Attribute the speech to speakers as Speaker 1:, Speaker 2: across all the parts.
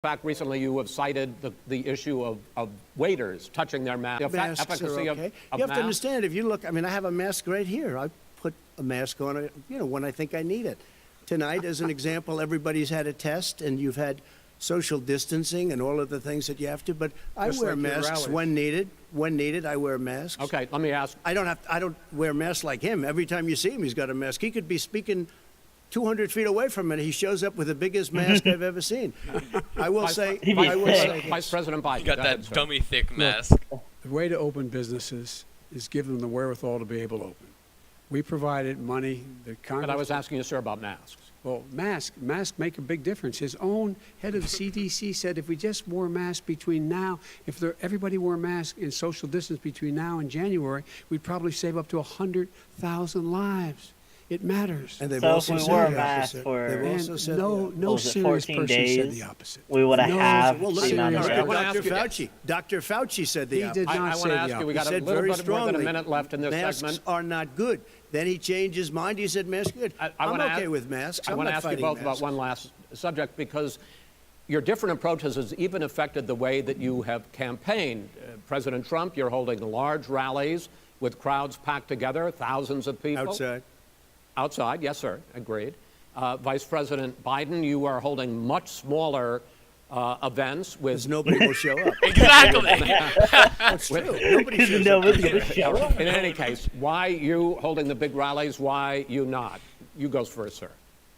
Speaker 1: In fact, recently you have cited the issue of waiters touching their mask. The efficacy
Speaker 2: okay.
Speaker 1: of
Speaker 2: You have to
Speaker 1: masks.
Speaker 2: understand, if you look, I mean, I have a mask right here. I put a mask on, when I think I need it. Tonight, as an example, everybody's had a test, and you've had social distancing and all of the things that you have to, but I
Speaker 3: Just
Speaker 2: wear
Speaker 3: like your
Speaker 2: masks
Speaker 3: rallies.
Speaker 2: when needed. When needed, I wear masks.
Speaker 1: Okay, let me ask.
Speaker 2: I don't wear masks like him. Every time you see him, he's got a mask. He could be speaking 200 feet away from it. He shows up with the biggest mask I've ever seen. I will say,
Speaker 1: Vice President Biden.
Speaker 4: You got
Speaker 1: Go
Speaker 4: that
Speaker 1: ahead, sir.
Speaker 4: dummy thick mask.
Speaker 3: The way to open businesses is give them the wherewithal to be able to open. We provided money. The Congress.
Speaker 1: But I was asking you, sir, about masks.
Speaker 3: Well, masks make a big difference. His own head of the CDC said if we just wore masks between now, everybody wore masks in social distance between now and January, we'd probably save up to 100,000 lives. It matters.
Speaker 2: and they've
Speaker 5: So
Speaker 2: also
Speaker 5: if we
Speaker 2: said
Speaker 5: wore a
Speaker 2: the
Speaker 5: mask
Speaker 2: opposite.
Speaker 5: for-
Speaker 2: They've also
Speaker 3: And
Speaker 2: said
Speaker 3: no
Speaker 5: was it
Speaker 3: serious
Speaker 5: 14
Speaker 3: person said
Speaker 5: days?
Speaker 3: the opposite.
Speaker 5: We would have
Speaker 3: No,
Speaker 5: halved
Speaker 2: Well,
Speaker 5: the
Speaker 2: listen,
Speaker 5: amount of
Speaker 1: All right, I
Speaker 5: deaths.
Speaker 1: wanna ask
Speaker 2: Dr.
Speaker 1: you
Speaker 2: Fauci. Dr. Fauci said the
Speaker 3: He
Speaker 2: opposite.
Speaker 3: did not
Speaker 1: I want
Speaker 3: say
Speaker 1: to
Speaker 3: the
Speaker 1: ask you, we
Speaker 3: opposite.
Speaker 1: got a
Speaker 2: said
Speaker 1: little
Speaker 2: very
Speaker 1: bit more than
Speaker 2: strongly,
Speaker 1: a minute left in this
Speaker 2: masks
Speaker 1: segment.
Speaker 2: are not good. Then he changed his mind. He said masks are good.
Speaker 1: I
Speaker 2: I'm
Speaker 1: wanna
Speaker 2: okay
Speaker 1: ask-
Speaker 2: with masks.
Speaker 1: I
Speaker 2: I'm
Speaker 1: want to
Speaker 2: not
Speaker 1: ask you
Speaker 2: fighting
Speaker 1: both about
Speaker 2: masks.
Speaker 1: one last subject, because your different approaches has even affected the way that you have campaigned. President Trump, you're holding large rallies with crowds packed together, thousands of people.
Speaker 2: Outside.
Speaker 1: Outside, yes, sir, agreed. Vice President Biden, you are holding much smaller events
Speaker 2: Because
Speaker 1: with.
Speaker 2: nobody will show up.
Speaker 4: Exactly.
Speaker 2: That's true. Nobody shows up.
Speaker 5: Nobody's gonna show up.
Speaker 1: In any case, why you holding the big rallies? Why you not? You goes first, sir.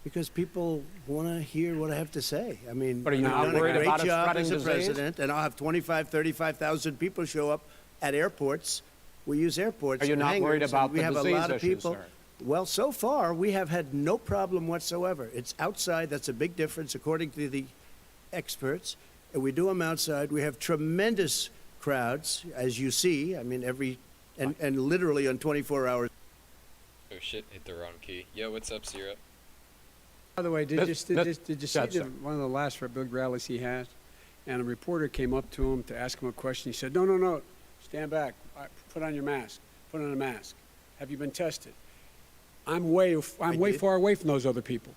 Speaker 2: Because people want to hear what I have to say. I mean,
Speaker 1: But are you
Speaker 2: I've
Speaker 1: not
Speaker 2: done a
Speaker 1: worried
Speaker 2: great
Speaker 1: about it
Speaker 2: job
Speaker 1: spreading
Speaker 2: as a
Speaker 1: disease?
Speaker 2: president, and I'll have 35,000 people show up at airports. We use airports.
Speaker 1: Are you
Speaker 2: and
Speaker 1: not worried
Speaker 2: hangars,
Speaker 1: about
Speaker 2: and we
Speaker 1: the
Speaker 2: have a
Speaker 1: disease
Speaker 2: lot of
Speaker 1: issue,
Speaker 2: people.
Speaker 1: sir?
Speaker 2: Well, so far we have had no problem whatsoever. It's outside. That's a big difference, according to the experts. And we do them outside. We have tremendous crowds, as you see. I mean, and literally on 24 hours.
Speaker 4: Oh shit, hit the wrong key. Yo, what's up, Syrup?
Speaker 3: By the way, did you see
Speaker 1: Yes, sir.
Speaker 3: one of the last big rallies he had? And a reporter came up to him to ask him a question. He said, no, stand back. Put on your mask. Put on a mask. Have you been tested? I'm way far away from those other people.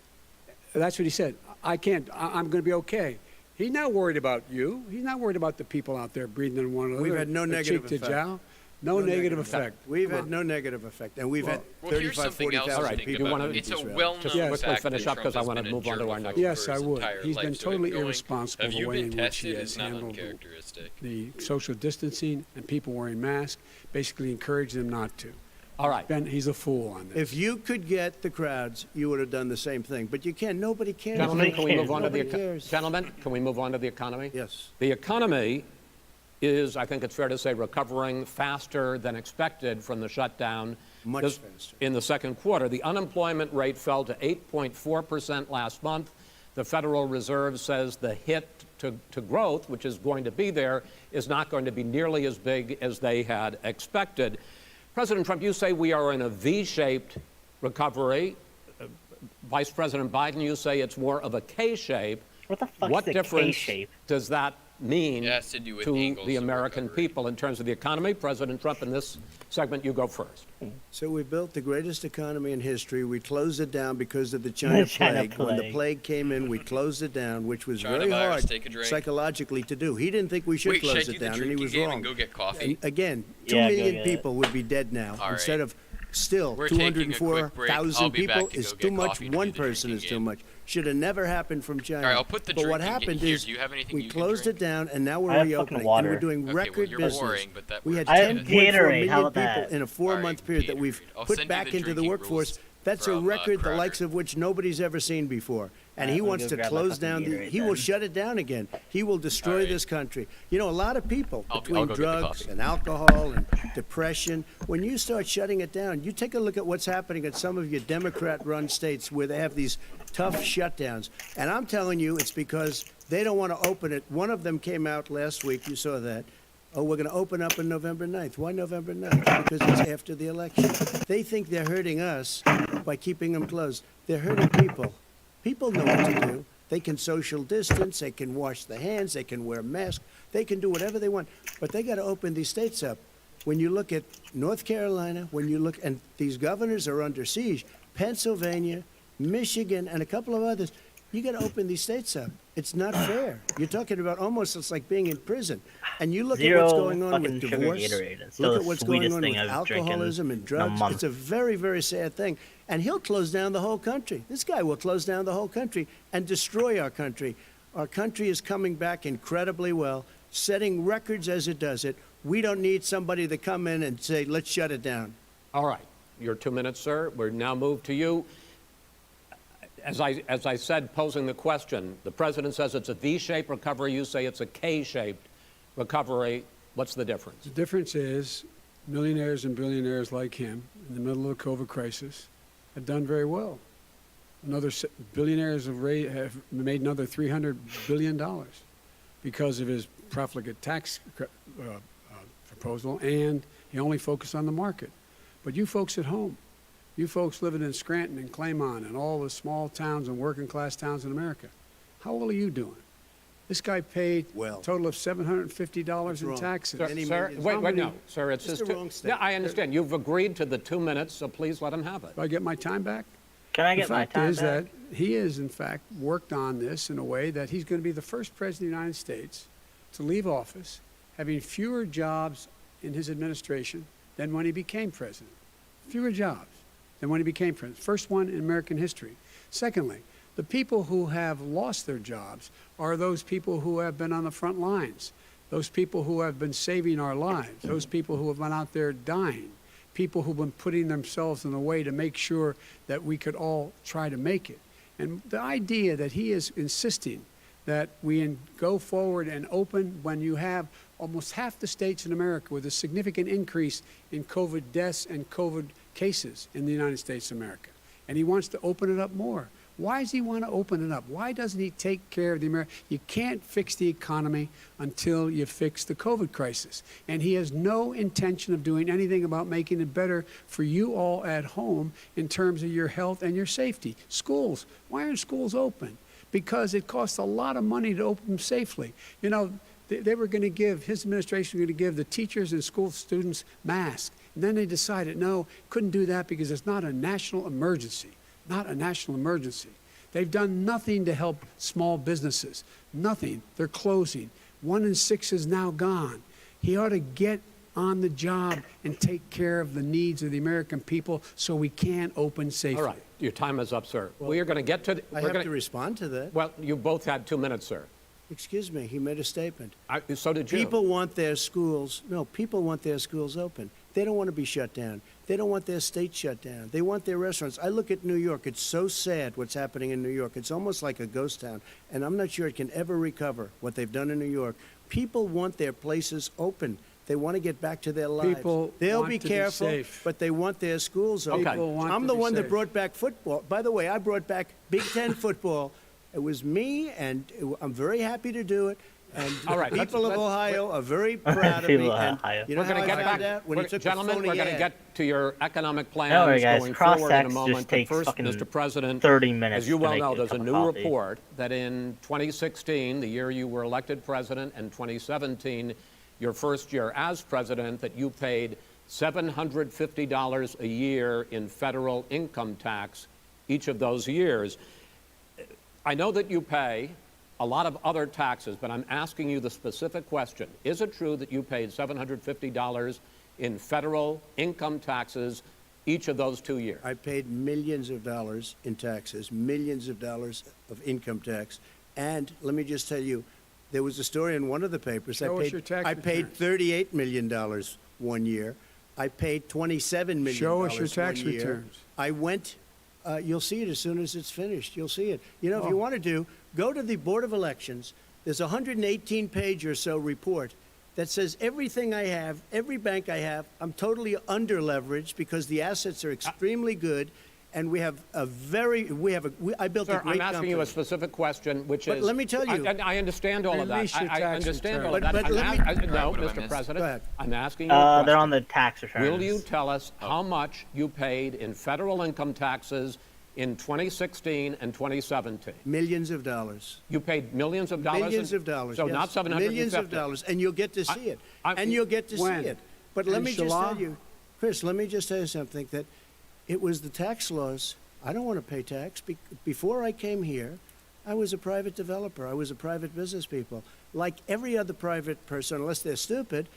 Speaker 3: That's what he said. I can't. I'm going to be okay. He's not worried about you. He's not worried about the people out there breathing in one another.
Speaker 2: We've had no negative
Speaker 3: cheek to
Speaker 2: effect.
Speaker 3: jowl. No negative effect.
Speaker 2: We've
Speaker 3: Come
Speaker 2: had
Speaker 3: on.
Speaker 2: no negative effect, and we've had
Speaker 4: Well, here's
Speaker 2: 35,
Speaker 4: something else
Speaker 2: 40,000
Speaker 4: to
Speaker 1: All right,
Speaker 4: think
Speaker 1: do you
Speaker 2: people.
Speaker 1: wanna-
Speaker 4: about. It's a
Speaker 2: Israel.
Speaker 4: well-known
Speaker 1: Just quickly
Speaker 4: fact
Speaker 1: finish
Speaker 4: that
Speaker 1: up, 'cause I
Speaker 4: Trump
Speaker 1: wanna
Speaker 4: has been
Speaker 1: move on to our
Speaker 4: germaphobe
Speaker 1: next-
Speaker 4: for
Speaker 3: Yes, I
Speaker 4: his
Speaker 3: would.
Speaker 4: entire
Speaker 3: He's been
Speaker 4: life, so
Speaker 3: totally
Speaker 4: going,
Speaker 3: irresponsible
Speaker 4: Have
Speaker 3: the
Speaker 4: you
Speaker 3: way
Speaker 4: been
Speaker 3: in which he
Speaker 4: tested?
Speaker 3: has
Speaker 4: Is not
Speaker 3: handled
Speaker 4: uncharacteristic.
Speaker 3: the social distancing and people wearing masks, basically encourage them not to.
Speaker 1: All right.
Speaker 3: He's a fool on this.
Speaker 2: If you could get the crowds, you would have done the same thing. But you can't. Nobody cares.
Speaker 1: Gentlemen, can we
Speaker 5: cares.
Speaker 1: move on to the
Speaker 2: Nobody cares.
Speaker 1: gentlemen? Can we move on to the economy?
Speaker 2: Yes.
Speaker 1: The economy is, I think it's fair to say, recovering faster than expected from the shutdown.
Speaker 2: Much
Speaker 1: This-
Speaker 2: faster.
Speaker 1: In the second quarter, the unemployment rate fell to 8.4% last month. The Federal Reserve says the hit to growth, which is going to be there, is not going to be nearly as big as they had expected. President Trump, you say we are in a V-shaped recovery. Vice President Biden, you say it's more of a K-shape.
Speaker 5: What the fuck's
Speaker 1: What
Speaker 5: the
Speaker 1: difference
Speaker 5: K-shape?
Speaker 1: does that mean
Speaker 4: It has to do with
Speaker 1: to
Speaker 4: angles
Speaker 1: the
Speaker 4: of
Speaker 1: American
Speaker 4: recovery.
Speaker 1: people in terms of the economy? President Trump, in this segment, you go first.
Speaker 2: So we built the greatest economy in history. We closed it down because of the China,
Speaker 5: China
Speaker 2: plague. When the
Speaker 5: plague.
Speaker 2: plague came in, we closed it down, which was
Speaker 4: China
Speaker 2: very
Speaker 4: virus,
Speaker 2: hard
Speaker 4: take a drink.
Speaker 2: psychologically to do. He didn't think we should
Speaker 4: Wait,
Speaker 2: close
Speaker 4: should I
Speaker 2: it
Speaker 4: do the
Speaker 2: down, and he
Speaker 4: drinking
Speaker 2: was
Speaker 4: game
Speaker 2: wrong.
Speaker 4: and go get coffee?
Speaker 2: And again, 2
Speaker 5: Yeah, go
Speaker 2: million
Speaker 5: get
Speaker 2: people would be dead now
Speaker 4: All right.
Speaker 2: instead of still
Speaker 4: We're taking a quick break. I'll
Speaker 2: 204,000
Speaker 4: be back
Speaker 2: people
Speaker 4: to
Speaker 2: is
Speaker 4: go
Speaker 2: too
Speaker 4: get
Speaker 2: much.
Speaker 4: coffee to
Speaker 2: One
Speaker 4: do the
Speaker 2: person
Speaker 4: drinking
Speaker 2: is too
Speaker 4: game.
Speaker 2: much. Should have never happened from China.
Speaker 4: All right, I'll put the
Speaker 2: but what
Speaker 4: drinking
Speaker 2: happened
Speaker 4: here.
Speaker 2: is
Speaker 4: Do you have anything
Speaker 2: we
Speaker 4: you can
Speaker 2: closed
Speaker 4: drink?
Speaker 2: it down, and now we're
Speaker 5: I have
Speaker 2: reopening,
Speaker 5: fucking
Speaker 2: and
Speaker 5: water.
Speaker 2: we're doing
Speaker 4: Okay, well,
Speaker 2: record
Speaker 4: you're
Speaker 2: business.
Speaker 4: boring, but that
Speaker 2: We had
Speaker 4: works.
Speaker 5: I have
Speaker 2: 10.4
Speaker 5: Gatorade.
Speaker 2: million
Speaker 5: How about
Speaker 2: people
Speaker 5: that?
Speaker 2: in a 4-month
Speaker 4: All right,
Speaker 2: period that we've
Speaker 4: Gatorade. I'll
Speaker 2: put
Speaker 4: send you
Speaker 2: back
Speaker 4: the
Speaker 2: into the
Speaker 4: drinking
Speaker 2: workforce.
Speaker 4: rules
Speaker 2: That's a
Speaker 4: from,
Speaker 2: record the
Speaker 4: Cracker.
Speaker 2: likes of which nobody's ever seen before. And he
Speaker 5: Alright, let me
Speaker 2: wants
Speaker 5: go
Speaker 2: to
Speaker 5: grab my
Speaker 2: close
Speaker 5: fucking
Speaker 2: down
Speaker 5: Gatorade
Speaker 2: he will
Speaker 5: then.
Speaker 2: shut it down again. He will destroy
Speaker 4: Alright.
Speaker 2: this country. You know, a lot of people,
Speaker 4: I'll
Speaker 2: between
Speaker 4: go get the
Speaker 2: drugs
Speaker 4: coffee.
Speaker 2: and alcohol and depression, when you start shutting it down, you take a look at what's happening at some of your Democrat-run states where they have these tough shutdowns. And I'm telling you, it's because they don't want to open it. One of them came out last week, you saw that. Oh, we're going to open up on November 9th. Why November 9th? Because it's after the election. They think they're hurting us by keeping them closed. They're hurting people. People know what to do. They can social distance, they can wash their hands, they can wear masks, they can do whatever they want. But they got to open these states up. When you look at North Carolina, when you look, and these governors are under siege, Pennsylvania, Michigan, and a couple of others, you got to open these states up. It's not fair. You're talking about almost it's like being in prison. And you look at
Speaker 5: Zero
Speaker 2: what's going on
Speaker 5: fucking
Speaker 2: with
Speaker 5: sugar
Speaker 2: divorce,
Speaker 5: Gatorade. It's still
Speaker 2: look
Speaker 5: the
Speaker 2: at what's going
Speaker 5: sweetest
Speaker 2: on
Speaker 5: thing
Speaker 2: with
Speaker 5: I've drinking
Speaker 2: alcoholism and
Speaker 5: in a
Speaker 2: drugs.
Speaker 5: month.
Speaker 2: It's a very, very sad thing. And he'll close down the whole country. This guy will close down the whole country and destroy our country. Our country is coming back incredibly well, setting records as it does it. We don't need somebody to come in and say, let's shut it down.
Speaker 1: All right. Your 2 minutes, sir. We're now moved to you. As I said, posing the question, the president says it's a V-shaped recovery. You say it's a K-shaped recovery. What's the difference?
Speaker 3: The difference is millionaires and billionaires like him in the middle of the COVID crisis have done very well. Billionaires have made another $300 billion because of his profligate tax proposal, and he only focused on the market. But you folks at home, you folks living in Scranton and Claymont and all the small towns and working class towns in America, how well are you doing? This guy paid
Speaker 2: Well.
Speaker 3: a total of $750 in
Speaker 2: wrong.
Speaker 3: taxes.
Speaker 1: Sir,
Speaker 2: Many
Speaker 1: sir,
Speaker 2: millions.
Speaker 1: wait, no, sir, it's
Speaker 2: It's
Speaker 1: his
Speaker 2: the wrong
Speaker 1: Yeah, I understand. You've agreed to the 2 minutes, so please let him have it.
Speaker 3: Do I get my time back?
Speaker 5: Can I
Speaker 3: The
Speaker 5: get my
Speaker 3: fact
Speaker 5: time
Speaker 3: is
Speaker 5: back?
Speaker 3: that he has, in fact, worked on this in a way that he's going to be the first president of the United States to leave office having fewer jobs in his administration than when he became president. Fewer jobs than when he became president. First one in American history. Secondly, the people who have lost their jobs are those people who have been on the front lines, those people who have been saving our lives, those people who have been out there dying, people who've been putting themselves in a way to make sure that we could all try to make it. And the idea that he is insisting that we go forward and open when you have almost half the states in America with a significant increase in COVID deaths and COVID cases in the United States of America. And he wants to open it up more. Why does he want to open it up? Why doesn't he take care of the American? You can't fix the economy until you fix the COVID crisis. And he has no intention of doing anything about making it better for you all at home in terms of your health and your safety. Schools. Why aren't schools open? Because it costs a lot of money to open them safely. You know, they were going to give, his administration was going to give the teachers and school students masks. And then they decided, no, couldn't do that because it's not a national emergency. Not a national emergency. They've done nothing to help small businesses. Nothing. They're closing. 1 in 6 is now gone. He ought to get on the job and take care of the needs of the American people so we can open safely.
Speaker 1: All right. Your time is up, sir. We are going to get to...
Speaker 2: I have to respond to that.
Speaker 1: Well, you both had 2 minutes, sir.
Speaker 2: Excuse me, he made a statement.
Speaker 1: So did you.
Speaker 2: People want their schools, people want their schools open. They don't want to be shut down. They don't want their state shut down. They want their restaurants. I look at New York. It's so sad what's happening in New York. It's almost like a ghost town. And I'm not sure it can ever recover what they've done in New York. People want their places open. They want to get back to their lives. They'll
Speaker 3: want
Speaker 2: be
Speaker 3: to be
Speaker 2: careful,
Speaker 3: safe.
Speaker 2: but they want their schools open.
Speaker 3: People want
Speaker 2: I'm
Speaker 3: to
Speaker 2: the
Speaker 3: be
Speaker 2: one that
Speaker 3: safe.
Speaker 2: brought back football. By the way, I brought back Big Ten football. It was me, and I'm very happy to do it. And
Speaker 1: All right,
Speaker 2: the people of
Speaker 1: let's-
Speaker 2: Ohio are very proud of me.
Speaker 5: People of
Speaker 2: And
Speaker 5: Ohio.
Speaker 2: you know
Speaker 1: We're
Speaker 2: how
Speaker 1: going
Speaker 2: I
Speaker 1: to get
Speaker 2: found
Speaker 1: back.
Speaker 2: out? When he took the
Speaker 1: Gentlemen,
Speaker 2: phony
Speaker 1: we're going to
Speaker 2: ad.
Speaker 1: get to your economic plans
Speaker 5: Don't worry, guys.
Speaker 1: going
Speaker 5: Cross
Speaker 1: forward in a
Speaker 5: X
Speaker 1: moment.
Speaker 5: just
Speaker 1: But
Speaker 5: takes
Speaker 1: first,
Speaker 5: fucking
Speaker 1: Mr. President,
Speaker 5: 30 minutes
Speaker 1: as you
Speaker 5: to
Speaker 1: well
Speaker 5: make
Speaker 1: know,
Speaker 5: a
Speaker 1: there's a
Speaker 5: cup of
Speaker 1: new
Speaker 5: coffee.
Speaker 1: report that in 2016, the year you were elected president, and 2017, your first year as president, that you paid $750 a year in federal income tax each of those years. I know that you pay a lot of other taxes, but I'm asking you the specific question. Is it true that you paid $750 in federal income taxes each of those 2 years?
Speaker 2: I paid millions of dollars in taxes, millions of dollars of income tax. And let me just tell you, there was a story in one of the papers.
Speaker 3: Show us your tax
Speaker 2: I paid
Speaker 3: returns.
Speaker 2: $38 million one year. I paid $27 million
Speaker 3: Show us your tax
Speaker 2: 1 year.
Speaker 3: returns.
Speaker 2: I went, you'll see it as soon as it's finished. You'll see it. You know, if you want to go to the Board of Elections. There's a 118-page or so report that says everything I have, every bank I have, I'm totally under-leveraged because the assets are extremely good, and we have a very, I built a
Speaker 1: Sir,
Speaker 2: great
Speaker 1: I'm asking you a
Speaker 2: company.
Speaker 1: specific question, which
Speaker 2: But
Speaker 1: is...
Speaker 2: let me tell you-
Speaker 1: I understand all of that.
Speaker 3: Release your
Speaker 1: I
Speaker 3: tax
Speaker 1: understand all of
Speaker 3: returns.
Speaker 1: that.
Speaker 2: But let me-
Speaker 1: No,
Speaker 4: What have I
Speaker 1: Mr.
Speaker 4: missed?
Speaker 1: President.
Speaker 2: Go ahead.
Speaker 1: I'm asking you a question.
Speaker 5: They're on the tax returns.
Speaker 1: Will you tell us how much you paid in federal income taxes in 2016 and 2017?
Speaker 2: Millions of dollars.
Speaker 1: You paid millions of dollars?
Speaker 2: Millions of dollars.
Speaker 1: So
Speaker 2: yes.
Speaker 1: not 750?
Speaker 2: Millions of dollars, and you'll get to see it.
Speaker 1: I-
Speaker 2: And you'll get to
Speaker 3: When?
Speaker 2: see it. But let
Speaker 3: In
Speaker 2: me just
Speaker 3: July?
Speaker 2: tell you, Chris, let me just tell you something, that it was the tax laws. I don't want to pay tax. Before I came here, I was a private developer. I was a private business people. Like every other private person, unless they're stupid,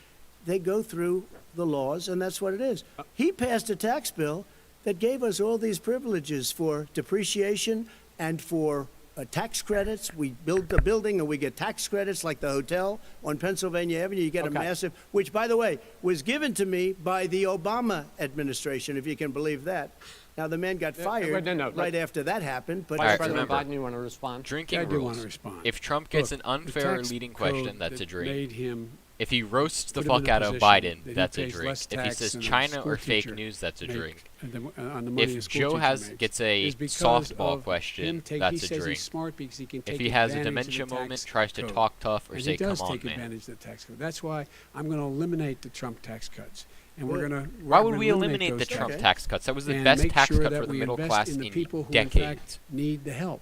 Speaker 2: they go through the laws, and that's what it is. He passed a tax bill that gave us all these privileges for depreciation and for tax credits. We build the building and we get tax credits like the hotel on Pennsylvania Avenue. You get a massive, which, by the way, was given to me by the Obama administration, if you can believe that. Now, the man got fired right after that happened. But
Speaker 1: Vice President Biden, you want to respond?
Speaker 4: Drinking
Speaker 3: I do
Speaker 4: rules.
Speaker 3: want to respond.
Speaker 4: If Trump gets
Speaker 3: Look,
Speaker 4: an unfair
Speaker 3: the tax
Speaker 4: leading question,
Speaker 3: code
Speaker 4: that's a
Speaker 3: that
Speaker 4: dream.
Speaker 3: made him
Speaker 4: If he roasts the
Speaker 3: put him in
Speaker 4: fuck
Speaker 3: a
Speaker 4: out of
Speaker 3: position
Speaker 4: Biden,
Speaker 3: that he
Speaker 4: that's a
Speaker 3: pays
Speaker 4: drink.
Speaker 3: less
Speaker 4: If he
Speaker 3: tax
Speaker 4: says
Speaker 3: than a
Speaker 4: China
Speaker 3: school
Speaker 4: or fake
Speaker 3: teacher
Speaker 4: news, that's a
Speaker 3: make
Speaker 4: drink.
Speaker 3: on the money a
Speaker 4: If
Speaker 3: school
Speaker 4: Joe
Speaker 3: teacher
Speaker 4: gets
Speaker 3: makes,
Speaker 4: a
Speaker 3: is because
Speaker 4: softball
Speaker 3: of
Speaker 4: question,
Speaker 3: him he
Speaker 4: that's a
Speaker 3: says
Speaker 4: drink.
Speaker 3: he's smart because he can take
Speaker 4: If he has a
Speaker 3: advantage
Speaker 4: dementia
Speaker 3: of the
Speaker 4: moment,
Speaker 3: tax
Speaker 4: tries to
Speaker 3: code.
Speaker 4: talk tough or
Speaker 3: And
Speaker 4: say,
Speaker 3: he does
Speaker 4: come on,
Speaker 3: take
Speaker 4: man.
Speaker 3: advantage of the tax code. That's why I'm going to eliminate the Trump tax cuts. And we're going to
Speaker 4: Why would we eliminate the Trump tax cuts? That was the
Speaker 3: and
Speaker 4: best
Speaker 3: make
Speaker 4: tax
Speaker 3: sure
Speaker 4: cut
Speaker 3: that
Speaker 4: for the
Speaker 3: we
Speaker 4: middle
Speaker 3: invest
Speaker 4: class
Speaker 3: in the
Speaker 4: in
Speaker 3: people who
Speaker 4: decades.
Speaker 3: in fact need the help.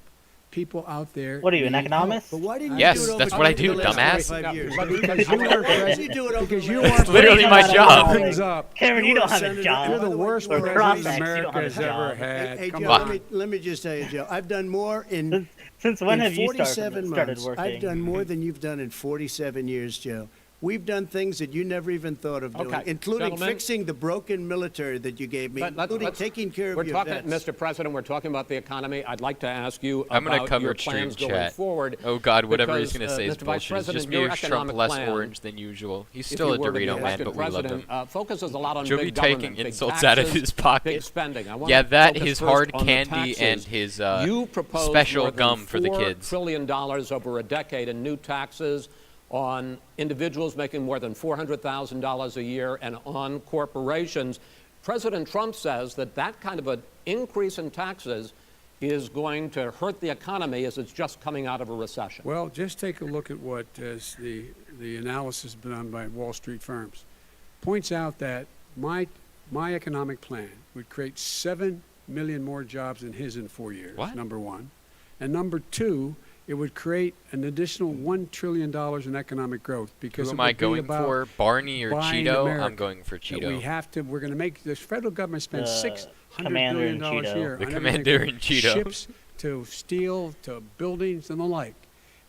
Speaker 3: People out there.
Speaker 5: What are you, an
Speaker 3: need help.
Speaker 5: economist?
Speaker 2: But why didn't
Speaker 4: Yes,
Speaker 2: you do it
Speaker 4: that's
Speaker 2: over
Speaker 4: what I
Speaker 2: the
Speaker 4: do,
Speaker 2: last
Speaker 4: dumbass.
Speaker 2: 25 years?
Speaker 3: Because you were
Speaker 2: Why did you do it over
Speaker 3: because
Speaker 2: the
Speaker 3: you
Speaker 2: last
Speaker 3: are
Speaker 4: literally my
Speaker 5: Come on,
Speaker 4: job.
Speaker 5: Alex.
Speaker 3: things up.
Speaker 5: Karen, you
Speaker 2: were
Speaker 5: don't have a
Speaker 2: Senator-
Speaker 5: job.
Speaker 3: You're the
Speaker 2: By the way,
Speaker 3: worst
Speaker 2: you were
Speaker 3: president
Speaker 5: prospects. You don't
Speaker 3: America
Speaker 5: have a
Speaker 3: has ever
Speaker 5: job.
Speaker 3: had.
Speaker 2: Hey,
Speaker 3: Come
Speaker 2: Joe,
Speaker 3: on.
Speaker 2: let me just tell you, Joe. I've done more in
Speaker 5: Since when
Speaker 2: in
Speaker 5: have you
Speaker 2: 47
Speaker 5: started
Speaker 2: months.
Speaker 5: working?
Speaker 2: I've done more than you've done in 47 years, Joe. We've done things that you never even thought of doing,
Speaker 1: Okay,
Speaker 2: including
Speaker 1: gentlemen.
Speaker 2: fixing the broken military that you gave me, including taking care of
Speaker 1: We're
Speaker 2: your
Speaker 1: talking,
Speaker 2: vets.
Speaker 1: Mr. President, we're talking about the economy. I'd like to ask you
Speaker 4: I'm gonna
Speaker 1: about
Speaker 4: cover
Speaker 1: your
Speaker 4: stream
Speaker 1: plans going
Speaker 4: chat.
Speaker 1: forward.
Speaker 4: Oh God, whatever he's
Speaker 1: because,
Speaker 4: gonna say is
Speaker 1: Mr. Vice
Speaker 4: bullshit. It's just
Speaker 1: President,
Speaker 4: me
Speaker 1: your
Speaker 4: or Trump
Speaker 1: economic
Speaker 4: less
Speaker 1: plan,
Speaker 4: orange than usual. He's
Speaker 1: if
Speaker 4: still
Speaker 1: you
Speaker 4: a
Speaker 1: were to be
Speaker 4: Dorito man,
Speaker 1: elected
Speaker 4: but we love
Speaker 1: president,
Speaker 4: him.
Speaker 1: focuses a lot on
Speaker 4: Joe
Speaker 1: big
Speaker 4: be
Speaker 1: government,
Speaker 4: taking
Speaker 1: big
Speaker 4: insults
Speaker 1: taxes,
Speaker 4: out of his pocket.
Speaker 1: big spending. I want
Speaker 4: Yeah,
Speaker 1: to
Speaker 4: that,
Speaker 1: focus
Speaker 4: his
Speaker 1: first
Speaker 4: hard
Speaker 1: on the
Speaker 4: candy and
Speaker 1: taxes.
Speaker 4: his
Speaker 1: You proposed
Speaker 4: special
Speaker 1: more than
Speaker 4: gum for the
Speaker 1: $4
Speaker 4: kids.
Speaker 1: trillion over a decade in new taxes on individuals making more than $400,000 a year and on corporations. President Trump says that that kind of an increase in taxes is going to hurt the economy as it's just coming out of a recession.
Speaker 3: Well, just take a look at what the analysis done by Wall Street firms points out that my economic plan would create 7 million more jobs than his in 4 years.
Speaker 4: What?
Speaker 3: Number one, and number two, it would create an additional $1 trillion in economic growth because
Speaker 4: Who
Speaker 3: it
Speaker 4: am I
Speaker 3: would be
Speaker 4: going
Speaker 3: about
Speaker 4: for? Barney or
Speaker 3: buying
Speaker 4: Cheeto?
Speaker 3: America.
Speaker 4: I'm going for
Speaker 3: That
Speaker 4: Cheeto.
Speaker 3: we have to. We're going to make this federal government spend $600
Speaker 5: Commander
Speaker 3: billion
Speaker 5: in Cheeto.
Speaker 3: a year.
Speaker 4: The
Speaker 3: on
Speaker 4: Commander
Speaker 3: everything
Speaker 4: in
Speaker 3: from
Speaker 4: Cheeto.
Speaker 3: Ships to steel to buildings and the like.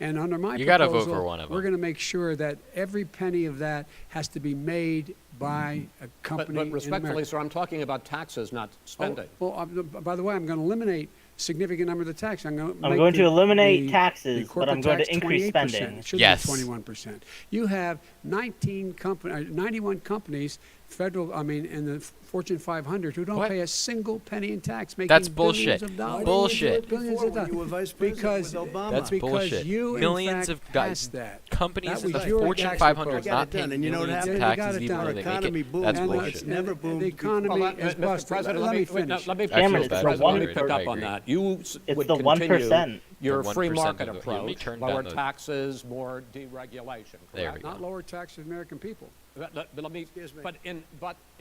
Speaker 3: And under my
Speaker 4: You gotta vote
Speaker 3: proposal,
Speaker 4: for one of
Speaker 3: we're
Speaker 4: them.
Speaker 3: going to make sure that every penny of that has to be made by a company
Speaker 1: But
Speaker 3: in
Speaker 1: respectfully,
Speaker 3: America.
Speaker 1: sir, I'm talking about taxes, not spending.
Speaker 3: By the way, I'm going to eliminate a significant number of the tax. I'm
Speaker 5: going to eliminate taxes, but I'm going to increase
Speaker 3: 28%.
Speaker 5: spending.
Speaker 3: It should
Speaker 4: Yes.
Speaker 3: be 21%. You have 91 companies, in the Fortune 500 who don't
Speaker 4: What?
Speaker 3: pay a single penny in tax, making
Speaker 4: That's
Speaker 3: billions
Speaker 4: bullshit.
Speaker 3: of
Speaker 2: Why
Speaker 3: dollars.
Speaker 2: didn't
Speaker 4: Bullshit.
Speaker 2: you do it
Speaker 3: Billions
Speaker 2: before
Speaker 3: of
Speaker 2: when you were
Speaker 3: dollars.
Speaker 2: vice president
Speaker 3: Because
Speaker 2: with Obama?
Speaker 4: That's
Speaker 3: because
Speaker 4: bullshit.
Speaker 3: you,
Speaker 4: Millions
Speaker 3: in
Speaker 4: of
Speaker 3: fact,
Speaker 4: guys-
Speaker 3: passed that.
Speaker 4: Companies
Speaker 3: That
Speaker 4: in the
Speaker 3: was your
Speaker 4: Fortune
Speaker 3: tax
Speaker 4: 500
Speaker 3: proposal.
Speaker 4: not
Speaker 2: Got it done,
Speaker 4: paying
Speaker 2: and you know what
Speaker 4: millions of
Speaker 2: happened?
Speaker 3: You got
Speaker 4: taxes
Speaker 3: it
Speaker 4: even
Speaker 3: done.
Speaker 4: though
Speaker 2: Our
Speaker 4: they make
Speaker 2: economy
Speaker 4: it.
Speaker 2: boomed.
Speaker 4: That's
Speaker 3: And
Speaker 4: bullshit.
Speaker 2: It's never boomed.
Speaker 3: The economy
Speaker 1: Well,
Speaker 3: is
Speaker 1: Mr.
Speaker 3: busted.
Speaker 1: President,
Speaker 3: Let me
Speaker 1: wait, no,
Speaker 3: finish.
Speaker 1: let me
Speaker 5: Damn it,
Speaker 1: Mr.
Speaker 5: it's the
Speaker 1: President, let me
Speaker 5: 1%.
Speaker 1: pick up on
Speaker 4: agree.
Speaker 1: that. You
Speaker 5: It's
Speaker 1: would
Speaker 5: the
Speaker 1: continue
Speaker 5: 1%.
Speaker 1: your
Speaker 4: The
Speaker 1: free
Speaker 4: 1%
Speaker 1: market
Speaker 4: of the-
Speaker 1: approach,
Speaker 4: you turned
Speaker 1: lower
Speaker 4: down the-
Speaker 1: taxes, more deregulation.
Speaker 4: There
Speaker 1: correct?
Speaker 4: we
Speaker 3: Not
Speaker 4: go.
Speaker 3: lower taxes of American people.
Speaker 1: But let me.
Speaker 2: Excuse me.
Speaker 1: But in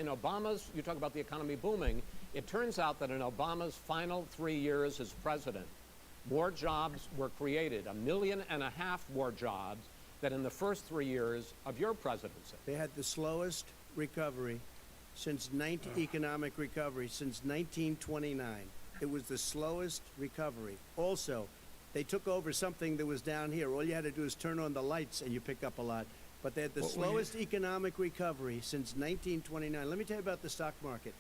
Speaker 1: Obama's, you talk about the economy booming. It turns out that in Obama's final 3 years as president, more jobs were created, 1.5 million more jobs than in the first 3 years of your presidency.
Speaker 2: They had the slowest recovery economic recovery since 1929. It was the slowest recovery. Also, they took over something that was down here. All you had to do is turn on the lights and you pick up a lot. But they had the slowest economic recovery since 1929. Let me tell you about the stock market.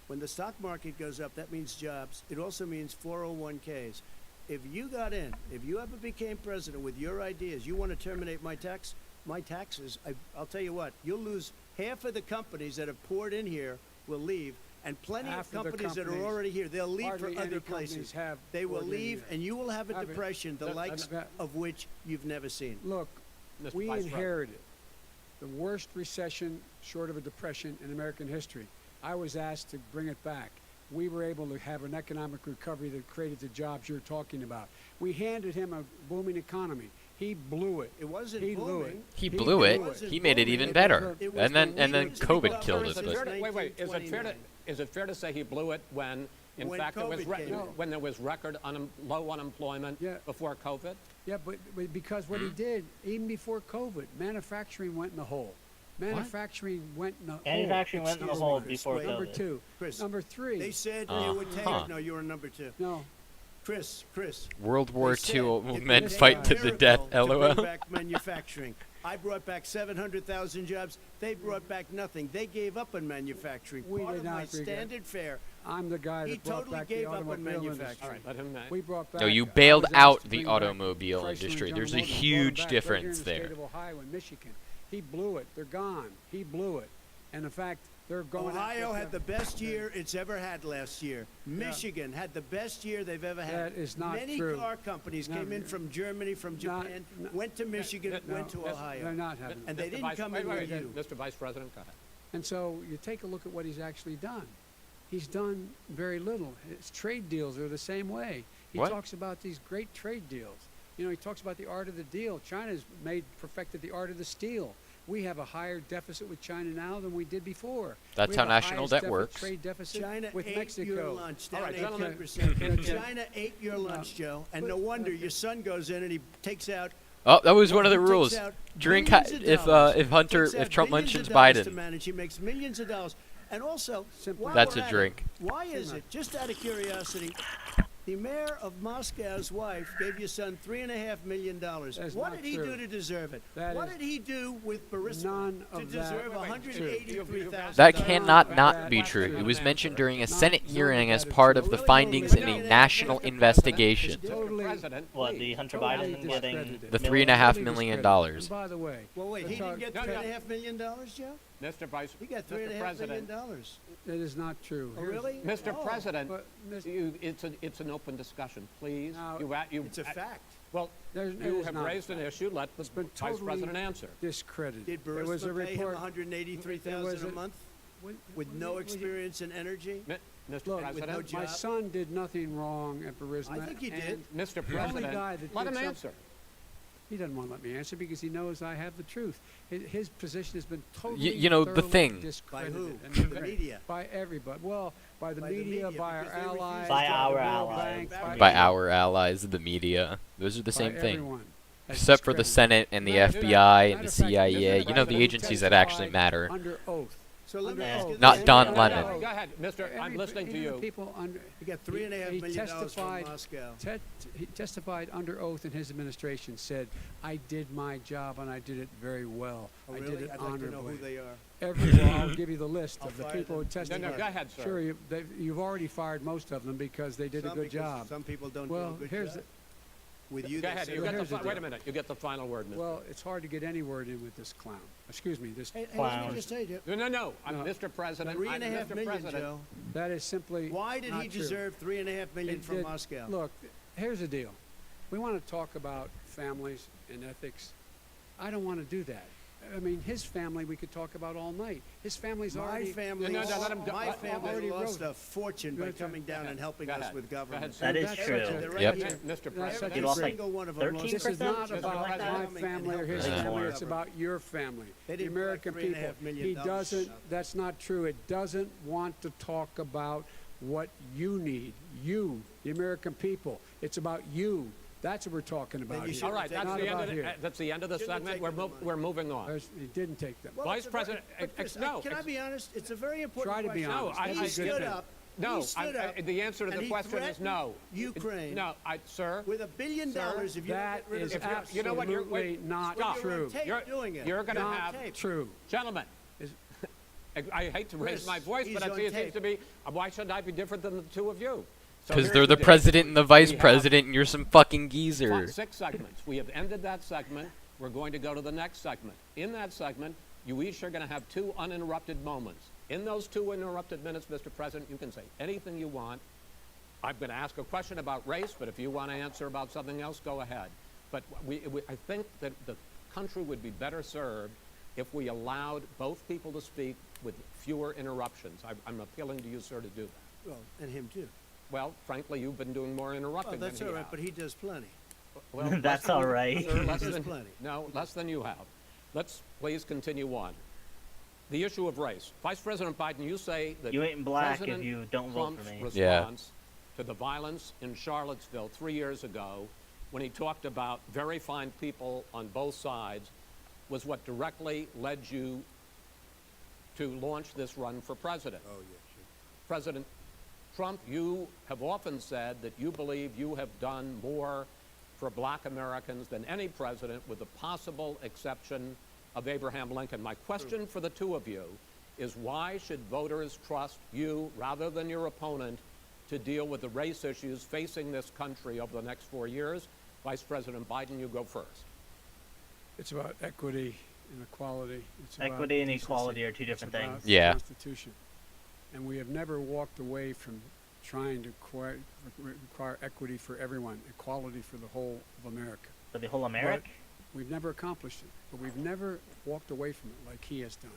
Speaker 2: When the stock market goes up, that means jobs. It also means 401ks. If you got in, if you ever became president with your ideas, you want to terminate my taxes, I'll tell you what, you'll lose half of the companies that have poured in here will leave, and plenty
Speaker 3: Half
Speaker 2: of
Speaker 3: of the
Speaker 2: companies that are
Speaker 3: companies-
Speaker 2: already here, they'll leave for
Speaker 3: hardly any
Speaker 2: other
Speaker 3: companies
Speaker 2: places.
Speaker 3: have
Speaker 2: They will
Speaker 3: poured in
Speaker 2: leave,
Speaker 3: here.
Speaker 2: and you will have a
Speaker 3: Have it.
Speaker 2: depression, the likes of which you've never seen.
Speaker 3: Look,
Speaker 1: Mr.
Speaker 3: we
Speaker 1: Vice President.
Speaker 3: inherited the worst recession short of a depression in American history. I was asked to bring it back. We were able to have an economic recovery that created the jobs you're talking about. We handed him a booming economy. He blew it.
Speaker 2: It wasn't
Speaker 3: He blew
Speaker 2: booming.
Speaker 3: it.
Speaker 4: He blew it.
Speaker 2: wasn't
Speaker 4: He made it
Speaker 2: booming.
Speaker 4: even
Speaker 2: It
Speaker 4: better.
Speaker 2: was
Speaker 4: And then
Speaker 2: the weakest
Speaker 4: COVID
Speaker 2: recovery
Speaker 4: killed it.
Speaker 1: Is it
Speaker 2: since
Speaker 1: fair to, wait, is it fair to say he blew it when, in
Speaker 2: When
Speaker 1: fact,
Speaker 2: COVID came in.
Speaker 1: when there was record low unemployment
Speaker 3: Yeah.
Speaker 1: before COVID?
Speaker 3: Yeah, but because what he did, even before COVID, manufacturing went in the hole. Manufacturing went in the hole.
Speaker 5: Manufacturing went in the
Speaker 2: Excuse
Speaker 5: hole
Speaker 2: me, Chris,
Speaker 5: before
Speaker 2: wait.
Speaker 3: Number
Speaker 5: COVID.
Speaker 3: two.
Speaker 2: Chris,
Speaker 3: Number three.
Speaker 2: They said they would take
Speaker 4: Uh-huh.
Speaker 2: No, you were number two.
Speaker 3: No.
Speaker 2: Chris.
Speaker 4: World War
Speaker 2: they said
Speaker 4: II
Speaker 2: it
Speaker 4: men
Speaker 2: would take
Speaker 4: fight
Speaker 2: a
Speaker 4: to the death.
Speaker 2: miracle to
Speaker 4: LOL.
Speaker 2: bring back manufacturing. I brought back 700,000 jobs. They brought back nothing. They gave up on manufacturing.
Speaker 3: We
Speaker 2: Part
Speaker 3: did
Speaker 2: of
Speaker 3: not
Speaker 2: my
Speaker 3: agree.
Speaker 2: standard fare.
Speaker 3: I'm the guy
Speaker 2: He
Speaker 3: that brought
Speaker 2: totally
Speaker 3: back the
Speaker 2: gave up on
Speaker 3: automobile
Speaker 2: manufacturing.
Speaker 3: industry.
Speaker 1: All right, let him.
Speaker 3: We brought back.
Speaker 4: No, you
Speaker 3: I
Speaker 4: bailed
Speaker 3: was
Speaker 4: out
Speaker 3: asked to
Speaker 4: the
Speaker 3: bring back
Speaker 4: automobile
Speaker 3: Chrysler and
Speaker 4: industry.
Speaker 3: General
Speaker 4: There's a
Speaker 3: Motors and brought 'em
Speaker 4: huge
Speaker 3: back right here in
Speaker 4: difference
Speaker 3: the
Speaker 4: there.
Speaker 3: State of Ohio and Michigan. He blew it. They're gone. He blew it. And in fact, they're going.
Speaker 2: Ohio had the best year it's ever had last year. Michigan had the best year they've ever had.
Speaker 3: That is not
Speaker 2: Many
Speaker 3: true.
Speaker 2: car companies
Speaker 3: No,
Speaker 2: came in from Germany, from
Speaker 3: not-
Speaker 2: Japan,
Speaker 3: no,
Speaker 2: went to Michigan,
Speaker 3: No,
Speaker 2: went to
Speaker 3: that's-
Speaker 2: Ohio.
Speaker 3: They're not having.
Speaker 2: And they
Speaker 3: it.
Speaker 2: didn't come in with you.
Speaker 1: Mr. Vice President, go ahead.
Speaker 3: And so you take a look at what he's actually done. He's done very little. His trade deals are the same way. He
Speaker 4: What?
Speaker 3: talks about these great trade deals. You know, he talks about the art of the deal. China's perfected the art of the steal. We have a higher deficit with China now than we did before.
Speaker 4: That's
Speaker 3: We
Speaker 4: how
Speaker 3: have the
Speaker 4: national
Speaker 3: highest
Speaker 4: debt works.
Speaker 3: Trade deficit
Speaker 2: China
Speaker 3: with
Speaker 2: ate
Speaker 3: Mexico.
Speaker 2: your lunch,
Speaker 1: All
Speaker 2: down
Speaker 1: right, gentlemen.
Speaker 2: 18%. China ate your lunch, Joe. And no wonder your son goes in and he takes out.
Speaker 4: Oh, that was one of the
Speaker 2: he takes
Speaker 4: rules.
Speaker 2: out
Speaker 4: Drink
Speaker 2: billions of dollars.
Speaker 4: if Trump
Speaker 2: Billions
Speaker 4: mentions
Speaker 2: of dollars to
Speaker 4: Biden.
Speaker 2: manage. He makes millions of dollars. And also,
Speaker 3: Simple.
Speaker 2: while
Speaker 4: That's
Speaker 2: we're
Speaker 4: a
Speaker 2: at
Speaker 4: drink.
Speaker 2: it, why is it, just out of curiosity, the mayor of Moscow's wife gave your son $3.5 million.
Speaker 3: That's
Speaker 2: What
Speaker 3: not
Speaker 2: did he
Speaker 3: true.
Speaker 2: do to deserve it?
Speaker 3: That
Speaker 2: What
Speaker 3: is
Speaker 2: did he do with Burisma
Speaker 3: none
Speaker 2: to
Speaker 3: of that
Speaker 2: deserve $183,000?
Speaker 4: That
Speaker 3: None
Speaker 4: cannot
Speaker 3: of
Speaker 4: not
Speaker 3: that
Speaker 4: be
Speaker 3: is
Speaker 4: true.
Speaker 3: true.
Speaker 4: It was mentioned during a
Speaker 3: None-
Speaker 4: Senate
Speaker 3: none of
Speaker 4: hearing
Speaker 3: that
Speaker 4: as
Speaker 3: is
Speaker 4: part
Speaker 3: true.
Speaker 4: of the
Speaker 2: Really?
Speaker 4: findings in a
Speaker 2: Really?
Speaker 4: national
Speaker 2: Mr.
Speaker 4: investigation.
Speaker 3: Totally-
Speaker 1: President,
Speaker 5: What,
Speaker 1: please.
Speaker 5: the Hunter
Speaker 3: Totally
Speaker 5: Biden getting
Speaker 3: discredited.
Speaker 4: The
Speaker 5: millions?
Speaker 4: $3.5
Speaker 3: Totally
Speaker 4: million
Speaker 3: discredited.
Speaker 4: dollars.
Speaker 3: And by the way,
Speaker 2: Well, wait, he didn't get
Speaker 1: No, no.
Speaker 2: $3.5 million, Joe?
Speaker 1: Mr. Vice,
Speaker 2: He got
Speaker 1: Mr.
Speaker 2: $3.5 million.
Speaker 1: President,
Speaker 3: that is not true.
Speaker 2: Oh,
Speaker 3: Here's-
Speaker 2: really?
Speaker 1: Mr.
Speaker 2: Oh,
Speaker 1: President,
Speaker 3: But, Mr.
Speaker 1: it's an open discussion, please.
Speaker 3: Now,
Speaker 2: It's a fact.
Speaker 1: Well,
Speaker 3: There's- it
Speaker 1: you
Speaker 3: is
Speaker 1: have
Speaker 3: not a
Speaker 1: raised an issue. Let the
Speaker 3: been
Speaker 1: Vice
Speaker 3: totally
Speaker 1: President answer.
Speaker 3: discredited.
Speaker 2: Did
Speaker 3: There was a
Speaker 2: Burisma pay him
Speaker 3: report.
Speaker 2: $183,000 a month with no experience in energy?
Speaker 1: Mr.
Speaker 3: Look,
Speaker 1: President,
Speaker 2: no
Speaker 3: My
Speaker 2: job?
Speaker 3: son did nothing wrong at Burisma.
Speaker 2: I think he
Speaker 3: and
Speaker 2: did.
Speaker 1: Mr.
Speaker 3: the only
Speaker 1: President,
Speaker 3: guy that
Speaker 1: let
Speaker 3: did
Speaker 1: him
Speaker 3: some-
Speaker 1: answer.
Speaker 3: He doesn't want to let me answer because he knows I have the truth. His position has been totally,
Speaker 4: you know, the
Speaker 3: thoroughly
Speaker 4: thing-
Speaker 3: discredited.
Speaker 2: By who?
Speaker 3: and
Speaker 2: The
Speaker 3: discredited.
Speaker 2: media.
Speaker 3: By everybody. Well, by the
Speaker 2: By the
Speaker 3: media,
Speaker 2: media,
Speaker 3: by our
Speaker 2: because they refuse
Speaker 3: allies,
Speaker 2: to
Speaker 5: By
Speaker 3: the
Speaker 5: our
Speaker 3: World
Speaker 5: allies.
Speaker 3: Bank,
Speaker 4: By our allies, the media. Those are the same
Speaker 3: by
Speaker 4: thing.
Speaker 3: everyone. That's
Speaker 4: Except for the
Speaker 3: discredited.
Speaker 4: Senate and the
Speaker 3: Matter of
Speaker 4: FBI
Speaker 3: fact-
Speaker 4: and the
Speaker 3: matter of fact,
Speaker 4: CIA. You know, the
Speaker 3: President
Speaker 4: agencies that actually
Speaker 3: testified
Speaker 4: matter.
Speaker 3: Under oath.
Speaker 2: So let me
Speaker 5: Yeah.
Speaker 2: ask you
Speaker 4: Not
Speaker 2: this.
Speaker 4: Don
Speaker 3: Under
Speaker 4: Lemon.
Speaker 3: oath.
Speaker 1: Go ahead, Mr. I'm
Speaker 3: Every-
Speaker 1: listening to
Speaker 3: even
Speaker 1: you.
Speaker 3: People under,
Speaker 2: He got $3.5
Speaker 3: he
Speaker 2: million from
Speaker 3: testified-
Speaker 2: Moscow.
Speaker 3: He testified under oath in his administration, said, I did my job and I did it very well.
Speaker 2: Oh,
Speaker 3: I
Speaker 2: really?
Speaker 3: did it
Speaker 2: I'd like to know
Speaker 3: honorably.
Speaker 2: who they are.
Speaker 3: Well, I'll give you the list
Speaker 2: I'll
Speaker 3: of the
Speaker 2: fire
Speaker 3: people who
Speaker 2: them.
Speaker 3: testified.
Speaker 1: No, go ahead, sir.
Speaker 3: Sure, you've already fired most of them because they did a
Speaker 2: Some
Speaker 3: good
Speaker 2: because
Speaker 3: job.
Speaker 2: Some people don't
Speaker 3: Well,
Speaker 2: do a good
Speaker 3: here's
Speaker 2: job. With you,
Speaker 1: Go
Speaker 2: they
Speaker 1: ahead.
Speaker 2: say
Speaker 1: You
Speaker 3: Well,
Speaker 1: get the
Speaker 3: here's the
Speaker 1: wait a
Speaker 3: deal.
Speaker 1: minute. You get the final word, Mr.
Speaker 3: Well, it's hard to get any word in with this clown. Excuse me, this.
Speaker 2: Hey, let
Speaker 5: Clowns.
Speaker 2: me just tell you,
Speaker 1: No,
Speaker 3: No.
Speaker 1: Mr. President.
Speaker 2: $3.5
Speaker 1: Mr.
Speaker 2: million,
Speaker 1: President.
Speaker 2: Joe.
Speaker 3: That is simply
Speaker 2: Why did
Speaker 3: not
Speaker 2: he
Speaker 3: true.
Speaker 2: deserve $3.5 million
Speaker 3: It
Speaker 2: from
Speaker 3: did-
Speaker 2: Moscow?
Speaker 3: Look, here's the deal. We want to talk about families and ethics. I don't want to do that. I mean, his family we could talk about all night. His family's
Speaker 2: My
Speaker 3: already.
Speaker 2: family,
Speaker 1: No, let him go.
Speaker 2: my
Speaker 1: Let-
Speaker 2: family
Speaker 3: already
Speaker 2: lost
Speaker 3: wrote.
Speaker 2: a fortune by
Speaker 3: Go ahead.
Speaker 2: coming down and helping
Speaker 1: Go
Speaker 2: us
Speaker 1: ahead.
Speaker 2: with
Speaker 1: Go ahead,
Speaker 2: government.
Speaker 1: sir.
Speaker 5: That is
Speaker 3: That's
Speaker 5: true.
Speaker 3: such a-
Speaker 2: They're
Speaker 4: Yep.
Speaker 2: right.
Speaker 1: Mr.
Speaker 3: That's
Speaker 1: President.
Speaker 3: such
Speaker 5: You
Speaker 3: a
Speaker 5: lost
Speaker 3: great-
Speaker 5: like
Speaker 2: Single one of them lost
Speaker 5: 13%?
Speaker 3: This is not
Speaker 5: Something
Speaker 3: about
Speaker 5: like that?
Speaker 3: my
Speaker 2: Coming and
Speaker 3: family or
Speaker 2: helping
Speaker 3: his
Speaker 5: us with
Speaker 3: family. It's
Speaker 2: government.
Speaker 3: about your family,
Speaker 2: They
Speaker 3: the
Speaker 2: didn't put
Speaker 3: American
Speaker 2: $3.5
Speaker 3: people.
Speaker 2: million
Speaker 3: He
Speaker 2: dollars
Speaker 3: doesn't.
Speaker 2: up.
Speaker 3: That's not true. It doesn't want to talk about what you need. You, the American people. It's about you. That's what we're talking about.
Speaker 2: you
Speaker 3: here.
Speaker 2: should
Speaker 1: All right,
Speaker 2: Not
Speaker 1: that's the end
Speaker 3: about
Speaker 1: of
Speaker 3: here.
Speaker 1: that's the end of the
Speaker 2: Shouldn't have
Speaker 1: segment.
Speaker 2: taken the money.
Speaker 1: We're moving on.
Speaker 3: He didn't take them.
Speaker 2: Well,
Speaker 1: Vice
Speaker 2: it's a
Speaker 1: President,
Speaker 2: but Chris,
Speaker 1: no,
Speaker 2: can I be honest? It's a very important
Speaker 3: Try to be
Speaker 2: question.
Speaker 3: honest.
Speaker 1: No, I-
Speaker 2: He
Speaker 1: I-
Speaker 2: stood
Speaker 1: good.
Speaker 2: up.
Speaker 1: No,
Speaker 2: he stood up.
Speaker 1: the answer to
Speaker 2: and
Speaker 1: the
Speaker 2: he
Speaker 1: question is
Speaker 2: threatened
Speaker 1: no.
Speaker 2: Ukraine.
Speaker 1: No,
Speaker 2: With
Speaker 1: sir.
Speaker 2: $1 billion,
Speaker 1: Sir,
Speaker 2: if you don't
Speaker 3: That
Speaker 2: get rid
Speaker 3: is
Speaker 2: of the
Speaker 1: you know what, you're-
Speaker 3: absolutely
Speaker 1: wait,
Speaker 3: not
Speaker 1: stop.
Speaker 2: You're on
Speaker 3: true.
Speaker 2: tape
Speaker 1: You're-
Speaker 2: doing it.
Speaker 1: you're gonna
Speaker 2: You're on
Speaker 1: have-
Speaker 2: tape.
Speaker 3: True.
Speaker 1: Gentlemen,
Speaker 3: Is-
Speaker 1: I hate to raise
Speaker 2: Chris,
Speaker 1: my voice,
Speaker 2: he's
Speaker 1: but it
Speaker 2: on
Speaker 1: seems
Speaker 2: tape.
Speaker 1: to be, why should I be different than the two of you? So
Speaker 4: Because
Speaker 1: here's
Speaker 4: they're the
Speaker 1: deal.
Speaker 4: president and the vice
Speaker 1: We have
Speaker 4: president, and you're some fucking geezer.
Speaker 1: 6 segments. We have ended that segment. We're going to go to the next segment. In that segment, you each are going to have 2 uninterrupted moments. In those 2 uninterrupted minutes, Mr. President, you can say anything you want. I'm going to ask a question about race, but if you want to answer about something else, go ahead. But I think that the country would be better served if we allowed both people to speak with fewer interruptions. I'm appealing to you, sir, to do that.
Speaker 2: Well, and him too.
Speaker 1: Well, frankly, you've been doing more
Speaker 2: Oh,
Speaker 1: interrupting
Speaker 2: that's
Speaker 1: than
Speaker 2: all
Speaker 1: he
Speaker 2: right,
Speaker 1: has.
Speaker 2: but he does plenty.
Speaker 1: Well,
Speaker 5: That's all right.
Speaker 1: Sir, less
Speaker 2: There's
Speaker 1: than,
Speaker 2: plenty.
Speaker 1: no, less than you have. Let's please continue on. The issue of race. Vice President Biden, you say that
Speaker 5: You ain't black if
Speaker 1: President
Speaker 5: you don't vote for
Speaker 1: Trump's
Speaker 5: me.
Speaker 4: Yeah.
Speaker 1: response to the violence in Charlottesville 3 years ago, when he talked about very fine people on both sides, was what directly led you to launch this run for president.
Speaker 2: Oh, yeah, sure.
Speaker 1: President Trump, you have often said that you believe you have done more for black Americans than any president, with the possible exception of Abraham Lincoln. My question for the two of you is, why should voters trust you rather than your opponent to deal with the race issues facing this country over the next 4 years? Vice President Biden, you go first.
Speaker 3: It's about equity and equality. It's about
Speaker 5: Equity and
Speaker 3: decency.
Speaker 5: equality are two different
Speaker 3: It's about
Speaker 5: things.
Speaker 3: the
Speaker 6: Yeah.
Speaker 3: Constitution. And we have never walked away from trying to require equity for everyone, equality for the whole of America.
Speaker 5: For the whole America?
Speaker 3: We've never accomplished it, but we've never walked away from it like he has done.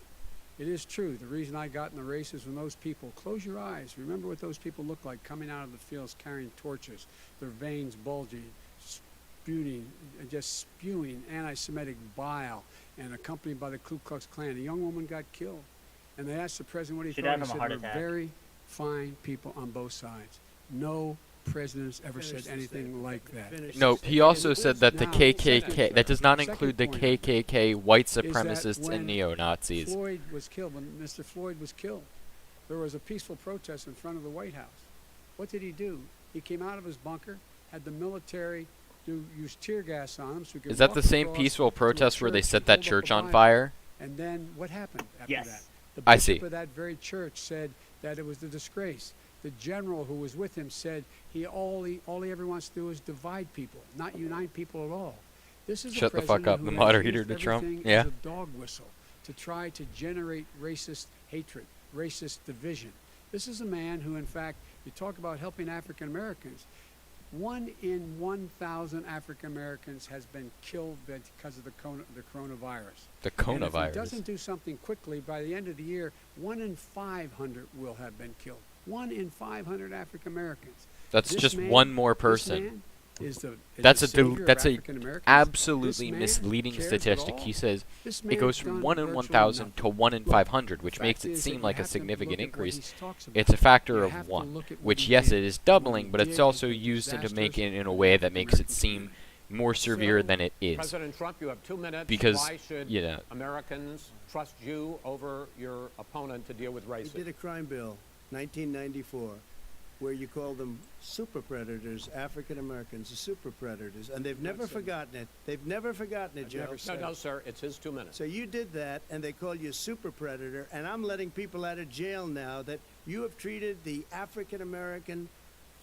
Speaker 3: It is true. The reason I got in the race is when those people, close your eyes, remember what those people looked like coming out of the fields carrying torches, their veins bulging, just spewing anti-Semitic bile, and accompanied by the Ku Klux Klan. A young woman got killed, and they asked the president what he
Speaker 5: She
Speaker 3: thought.
Speaker 5: died
Speaker 3: He
Speaker 5: from a
Speaker 3: said,
Speaker 5: heart
Speaker 3: "We're
Speaker 5: attack."
Speaker 3: very fine people on both sides. No president has ever said anything like that.
Speaker 6: No, he also said that the
Speaker 3: Now,
Speaker 6: KKK, that does not
Speaker 3: second
Speaker 6: include the
Speaker 3: point
Speaker 6: KKK, white
Speaker 3: that
Speaker 6: supremacists,
Speaker 3: when
Speaker 6: and neo-Nazis.
Speaker 3: Floyd was killed, when Mr. Floyd was killed, there was a peaceful protest in front of the White House. What did he do? He came out of his bunker, had the military use tear gas on him so he could
Speaker 6: Is that
Speaker 3: walk
Speaker 6: the same
Speaker 3: across
Speaker 6: peaceful
Speaker 3: to a
Speaker 6: protest where they
Speaker 3: church
Speaker 6: set
Speaker 3: and
Speaker 6: that
Speaker 3: hold up
Speaker 6: church
Speaker 3: a
Speaker 6: on
Speaker 3: Bible.
Speaker 6: fire?
Speaker 3: And then what happened after
Speaker 5: Yes.
Speaker 3: that? The
Speaker 6: I
Speaker 3: bishop
Speaker 6: see.
Speaker 3: of that very church said that it was a disgrace. The general who was with him said all he ever wants to do is divide people, not unite people at all. This is a
Speaker 6: Shut the fuck
Speaker 3: president
Speaker 6: up,
Speaker 3: who
Speaker 6: the
Speaker 3: has
Speaker 6: moderator
Speaker 3: used
Speaker 6: to Trump.
Speaker 3: everything
Speaker 6: Yeah.
Speaker 3: as a dog whistle to try to generate racist hatred, racist division. This is a man who, in fact, you talk about helping African Americans. 1 in 1,000 African Americans has been killed because of the coronavirus.
Speaker 6: The
Speaker 3: And if he
Speaker 6: coronavirus.
Speaker 3: doesn't do something quickly, by the end of the year, 1 in 500 will have been killed. 1 in 500 African Americans.
Speaker 6: That's
Speaker 3: This
Speaker 6: just
Speaker 3: man-
Speaker 6: one more
Speaker 3: this
Speaker 6: person.
Speaker 3: man is the
Speaker 6: That's
Speaker 3: the
Speaker 6: a
Speaker 3: savior of
Speaker 6: that's a
Speaker 3: African Americans.
Speaker 6: absolutely
Speaker 3: This man
Speaker 6: misleading
Speaker 3: cares at
Speaker 6: statistic.
Speaker 3: all.
Speaker 6: He says
Speaker 3: This
Speaker 6: it
Speaker 3: man
Speaker 6: goes
Speaker 3: has
Speaker 6: from
Speaker 3: done
Speaker 6: 1 in
Speaker 3: virtually
Speaker 6: 1,000
Speaker 3: nothing.
Speaker 6: to 1 in
Speaker 3: Look,
Speaker 6: 500, which
Speaker 3: the
Speaker 6: makes
Speaker 3: fact
Speaker 6: it
Speaker 3: is that
Speaker 6: seem
Speaker 3: you
Speaker 6: like a
Speaker 3: have to
Speaker 6: significant
Speaker 3: look at what
Speaker 6: increase.
Speaker 3: he talks about.
Speaker 6: It's a factor
Speaker 3: You
Speaker 6: of
Speaker 3: have to
Speaker 6: 1,
Speaker 3: look at what
Speaker 6: which
Speaker 3: he
Speaker 6: yes,
Speaker 3: did.
Speaker 6: it is
Speaker 3: What
Speaker 6: doubling,
Speaker 3: he
Speaker 6: but it's
Speaker 3: did
Speaker 6: also
Speaker 3: is
Speaker 6: used into
Speaker 3: disastrous
Speaker 6: making it in a
Speaker 3: for
Speaker 6: way
Speaker 3: the
Speaker 6: that makes it
Speaker 3: American
Speaker 6: seem
Speaker 3: community.
Speaker 6: more severe
Speaker 3: So,
Speaker 6: than it is.
Speaker 1: President Trump, you have 2 minutes.
Speaker 6: Because,
Speaker 1: why should
Speaker 6: yeah.
Speaker 1: Americans trust you over your opponent to deal with
Speaker 2: You
Speaker 1: racism?
Speaker 2: did a crime bill, 1994, where you called them super predators, African Americans, the super predators, and they've never forgotten it. They've never forgotten it, Joe.
Speaker 3: never
Speaker 1: No,
Speaker 3: said
Speaker 1: no, sir. It's his 2 minutes.
Speaker 2: So you did that, and they call you a super predator, and I'm letting people out of jail now that you have treated the African American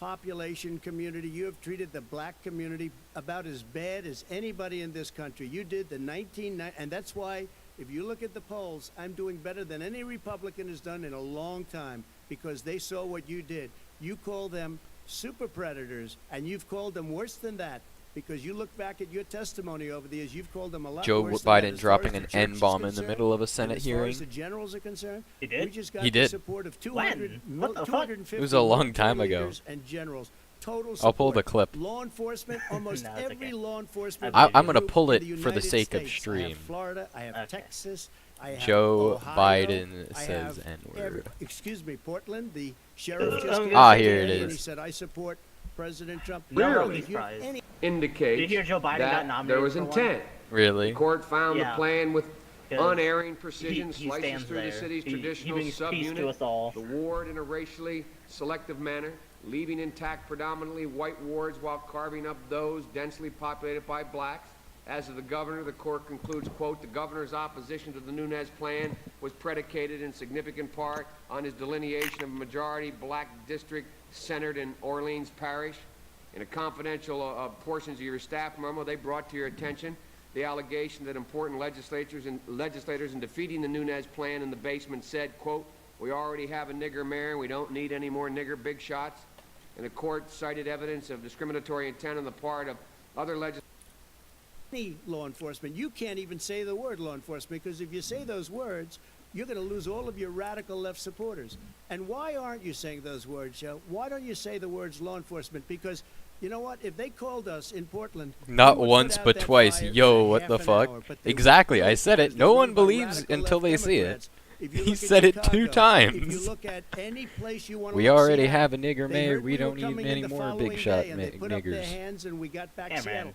Speaker 2: population community, you have treated the black community about as bad as anybody in this country. You did the 1990, and that's why, if you look at the polls, I'm doing better than any Republican has done in a long time, because they saw what you did. You call them super predators, and you've called them worse than that, because you look back at your testimony over the years, you've called them a lot
Speaker 6: Joe
Speaker 2: worse than that.
Speaker 6: Biden
Speaker 2: As far
Speaker 6: dropping
Speaker 2: as
Speaker 6: an
Speaker 2: the church is
Speaker 6: N-bomb in the
Speaker 2: concerned,
Speaker 6: middle of a
Speaker 2: and
Speaker 6: Senate
Speaker 2: as far
Speaker 6: hearing.
Speaker 2: as the generals are concerned,
Speaker 5: He did?
Speaker 2: we just got
Speaker 6: He
Speaker 2: the
Speaker 6: did.
Speaker 2: support of
Speaker 5: When? What the fuck?
Speaker 2: 250
Speaker 6: It was a long time
Speaker 2: military
Speaker 6: ago.
Speaker 2: leaders and generals. Total
Speaker 6: I'll pull the
Speaker 2: support.
Speaker 6: clip.
Speaker 2: Law enforcement, almost
Speaker 5: No, it's
Speaker 2: every
Speaker 5: okay.
Speaker 2: law enforcement.
Speaker 6: I'm gonna
Speaker 2: group
Speaker 6: pull
Speaker 2: in
Speaker 6: it
Speaker 2: the
Speaker 6: for the
Speaker 2: United
Speaker 6: sake of
Speaker 2: States. I
Speaker 6: stream.
Speaker 2: have Florida, I have
Speaker 5: Okay.
Speaker 2: Texas, I have
Speaker 6: Joe
Speaker 2: Ohio,
Speaker 6: Biden
Speaker 2: I
Speaker 6: says
Speaker 2: have
Speaker 6: N-word.
Speaker 2: excuse me, Portland. The sheriff just came
Speaker 6: Ah,
Speaker 2: out
Speaker 6: here it
Speaker 2: today and
Speaker 6: is.
Speaker 2: he said, "I support President Trump."
Speaker 5: No,
Speaker 2: Did
Speaker 5: Clearly.
Speaker 2: you hear
Speaker 5: Surprise.
Speaker 2: any-
Speaker 7: indicates
Speaker 5: Did you hear Joe Biden got
Speaker 7: that
Speaker 5: nominated
Speaker 7: there was
Speaker 5: for one?
Speaker 7: intent.
Speaker 6: Really?
Speaker 7: The court found
Speaker 5: Yeah.
Speaker 7: the plan with
Speaker 5: 'Cause
Speaker 7: unerring precision
Speaker 5: he
Speaker 7: slices
Speaker 5: stands
Speaker 7: through
Speaker 5: there.
Speaker 7: the city's
Speaker 5: He
Speaker 7: traditional
Speaker 5: brings peace to
Speaker 7: subunit,
Speaker 5: us all.
Speaker 7: the ward in a racially selective manner, leaving intact predominantly white wards while carving up those densely populated by blacks. As of the governor, the court concludes, quote, the governor's opposition to the Nunes plan was predicated in significant part on his delineation of a majority black district centered in Orleans Parish. In a confidential portions of your staff memo, they brought to your attention the allegation that important legislators in defeating the Nunes plan in the basement said, quote, we already have a nigger mayor and we don't need any more nigger big shots. And the court cited evidence of discriminatory intent on the part of other legislators.
Speaker 2: any law enforcement. You can't even say the word law enforcement, because if you say those words, you're going to lose all of your radical left supporters. And why aren't you saying those words, Joe? Why don't you say the words law enforcement? Because you know what? If they called us in Portland,
Speaker 6: Not
Speaker 2: we would put
Speaker 6: once,
Speaker 2: out
Speaker 6: but
Speaker 2: that
Speaker 6: twice.
Speaker 2: fire
Speaker 6: Yo,
Speaker 2: in
Speaker 6: what
Speaker 2: half
Speaker 6: the
Speaker 2: an
Speaker 6: fuck?
Speaker 2: hour, but they
Speaker 6: Exactly, I
Speaker 2: won't,
Speaker 6: said it.
Speaker 2: because
Speaker 6: No
Speaker 2: they're
Speaker 6: one
Speaker 2: run by
Speaker 6: believes
Speaker 2: radical
Speaker 6: until
Speaker 2: left
Speaker 6: they see it.
Speaker 2: Democrats. If you
Speaker 6: He
Speaker 2: look at
Speaker 6: said it 2
Speaker 2: Chicago,
Speaker 6: times.
Speaker 2: If you look at any place you want to
Speaker 6: We
Speaker 2: look,
Speaker 6: already
Speaker 2: Seattle,
Speaker 6: have a nigger
Speaker 2: they
Speaker 6: mayor.
Speaker 2: heard
Speaker 6: We
Speaker 2: were
Speaker 6: don't need
Speaker 2: coming in
Speaker 6: any
Speaker 2: the
Speaker 6: more
Speaker 2: following
Speaker 6: big shot
Speaker 2: day, and they put up their
Speaker 6: niggers.
Speaker 2: hands, and we got back
Speaker 5: Yeah, man.
Speaker 2: Seattle.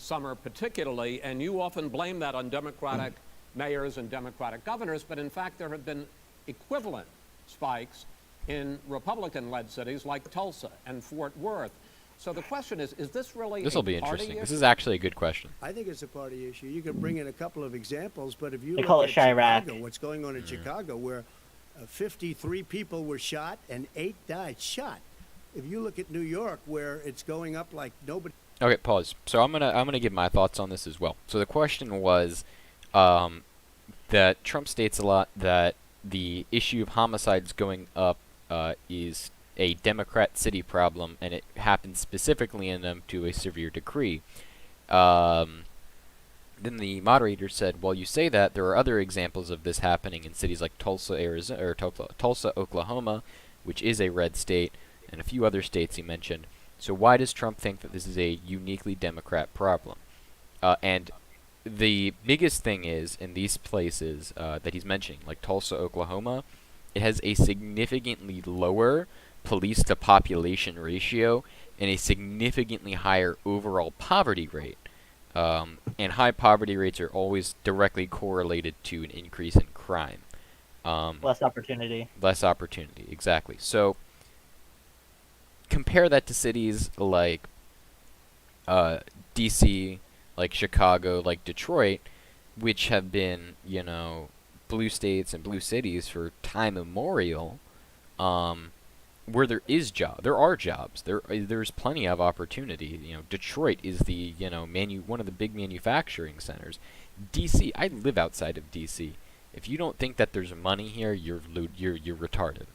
Speaker 1: summer particularly, and you often blame that on Democratic mayors and Democratic governors, but in fact there have been equivalent spikes in Republican-led cities like Tulsa and Fort Worth. So the question is this really
Speaker 6: This
Speaker 1: a
Speaker 6: will be
Speaker 1: party
Speaker 6: interesting. This
Speaker 1: issue?
Speaker 6: is actually a good question.
Speaker 2: I think it's a party issue. You could bring in a couple of examples, but if you
Speaker 5: They
Speaker 2: look
Speaker 5: call
Speaker 2: at
Speaker 5: it Chirac.
Speaker 2: Chicago, what's going on in Chicago, where 53 people were shot and 8 died shot. If you look at New York, where it's going up like nobody.
Speaker 6: Okay, pause. So I'm gonna give my thoughts on this as well. So the question was that Trump states a lot that the issue of homicides going up is a Democrat city problem, and it happens specifically in them to a severe degree. Then the moderator said, "Well, you say that there are other examples of this happening in cities like Tulsa, Arizona, or Tulsa, Oklahoma, which is a red state, and a few other states he mentioned. So why does Trump think that this is a uniquely Democrat problem?" And the biggest thing is, in these places that he's mentioning, like Tulsa, Oklahoma, it has a significantly lower police-to-population ratio and a significantly higher overall poverty rate. And high poverty rates are always directly correlated to an increase in crime.
Speaker 5: Less opportunity.
Speaker 6: Less opportunity, exactly. So compare that to cities like D.C., like Chicago, like Detroit, which have been, blue states and blue cities for time immemorial, where there are jobs. There's plenty of opportunity. Detroit is the one of the big manufacturing centers. D.C., I live outside of D.C. If you don't think that there's money here, you're retarded.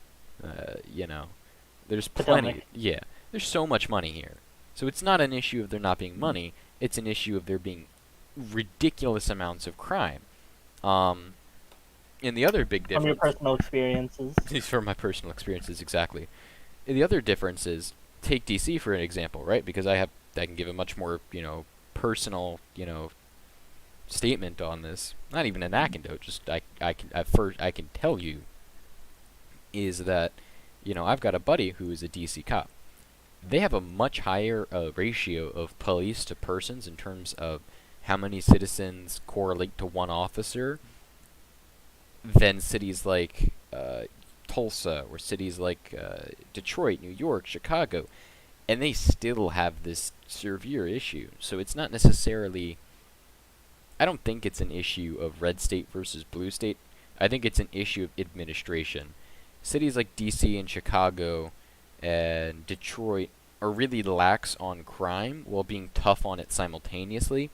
Speaker 6: There's plenty.
Speaker 5: Potomac.
Speaker 6: Yeah, there's so much money here. So it's not an issue of there not being money. It's an issue of there being ridiculous amounts of crime. And the other big difference...
Speaker 5: From your personal experiences.
Speaker 6: From my personal experiences, exactly. And the other difference is, take D.C. for an example, right? Because I can give a much more, personal, statement on this. Not even an anecdote, just I can tell you is that, I've got a buddy who is a D.C. cop. They have a much higher ratio of police to persons in terms of how many citizens correlate to one officer than cities like Tulsa or cities like Detroit, New York, Chicago. And they still have this severe issue. So it's not necessarily... I don't think it's an issue of red state versus blue state. I think it's an issue of administration. Cities like D.C. and Chicago and Detroit are really lax on crime while being tough on it simultaneously.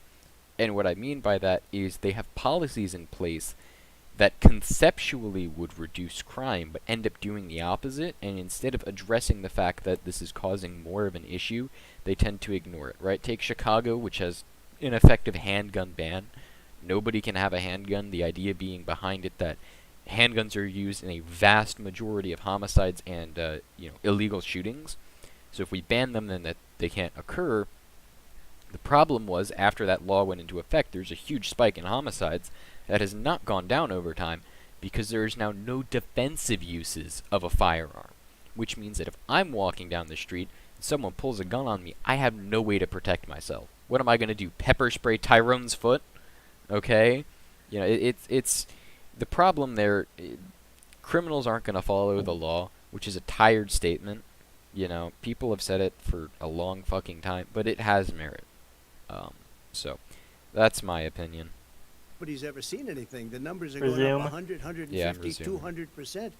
Speaker 6: And what I mean by that is they have policies in place that conceptually would reduce crime but end up doing the opposite, and instead of addressing the fact that this is causing more of an issue, they tend to ignore it, right? Take Chicago, which has an effective handgun ban. Nobody can have a handgun, the idea being behind it that handguns are used in a vast majority of homicides and illegal shootings. So if we ban them, then that they can't occur. The problem was, after that law went into effect, there's a huge spike in homicides that has not gone down over time because there is now no defensive uses of a firearm. Which means that if I'm walking down the street and someone pulls a gun on me, I have no way to protect myself. What am I going to do? Pepper spray Tyrone's foot? Okay? It's the problem there. Criminals aren't going to follow the law, which is a tired statement. People have said it for a long fucking time, but it has merit. So, that's my opinion.
Speaker 2: Nobody's ever seen anything. The numbers are
Speaker 5: Resume.
Speaker 2: going up 100, 150,
Speaker 6: Yeah, I'm resuming.
Speaker 2: 200%.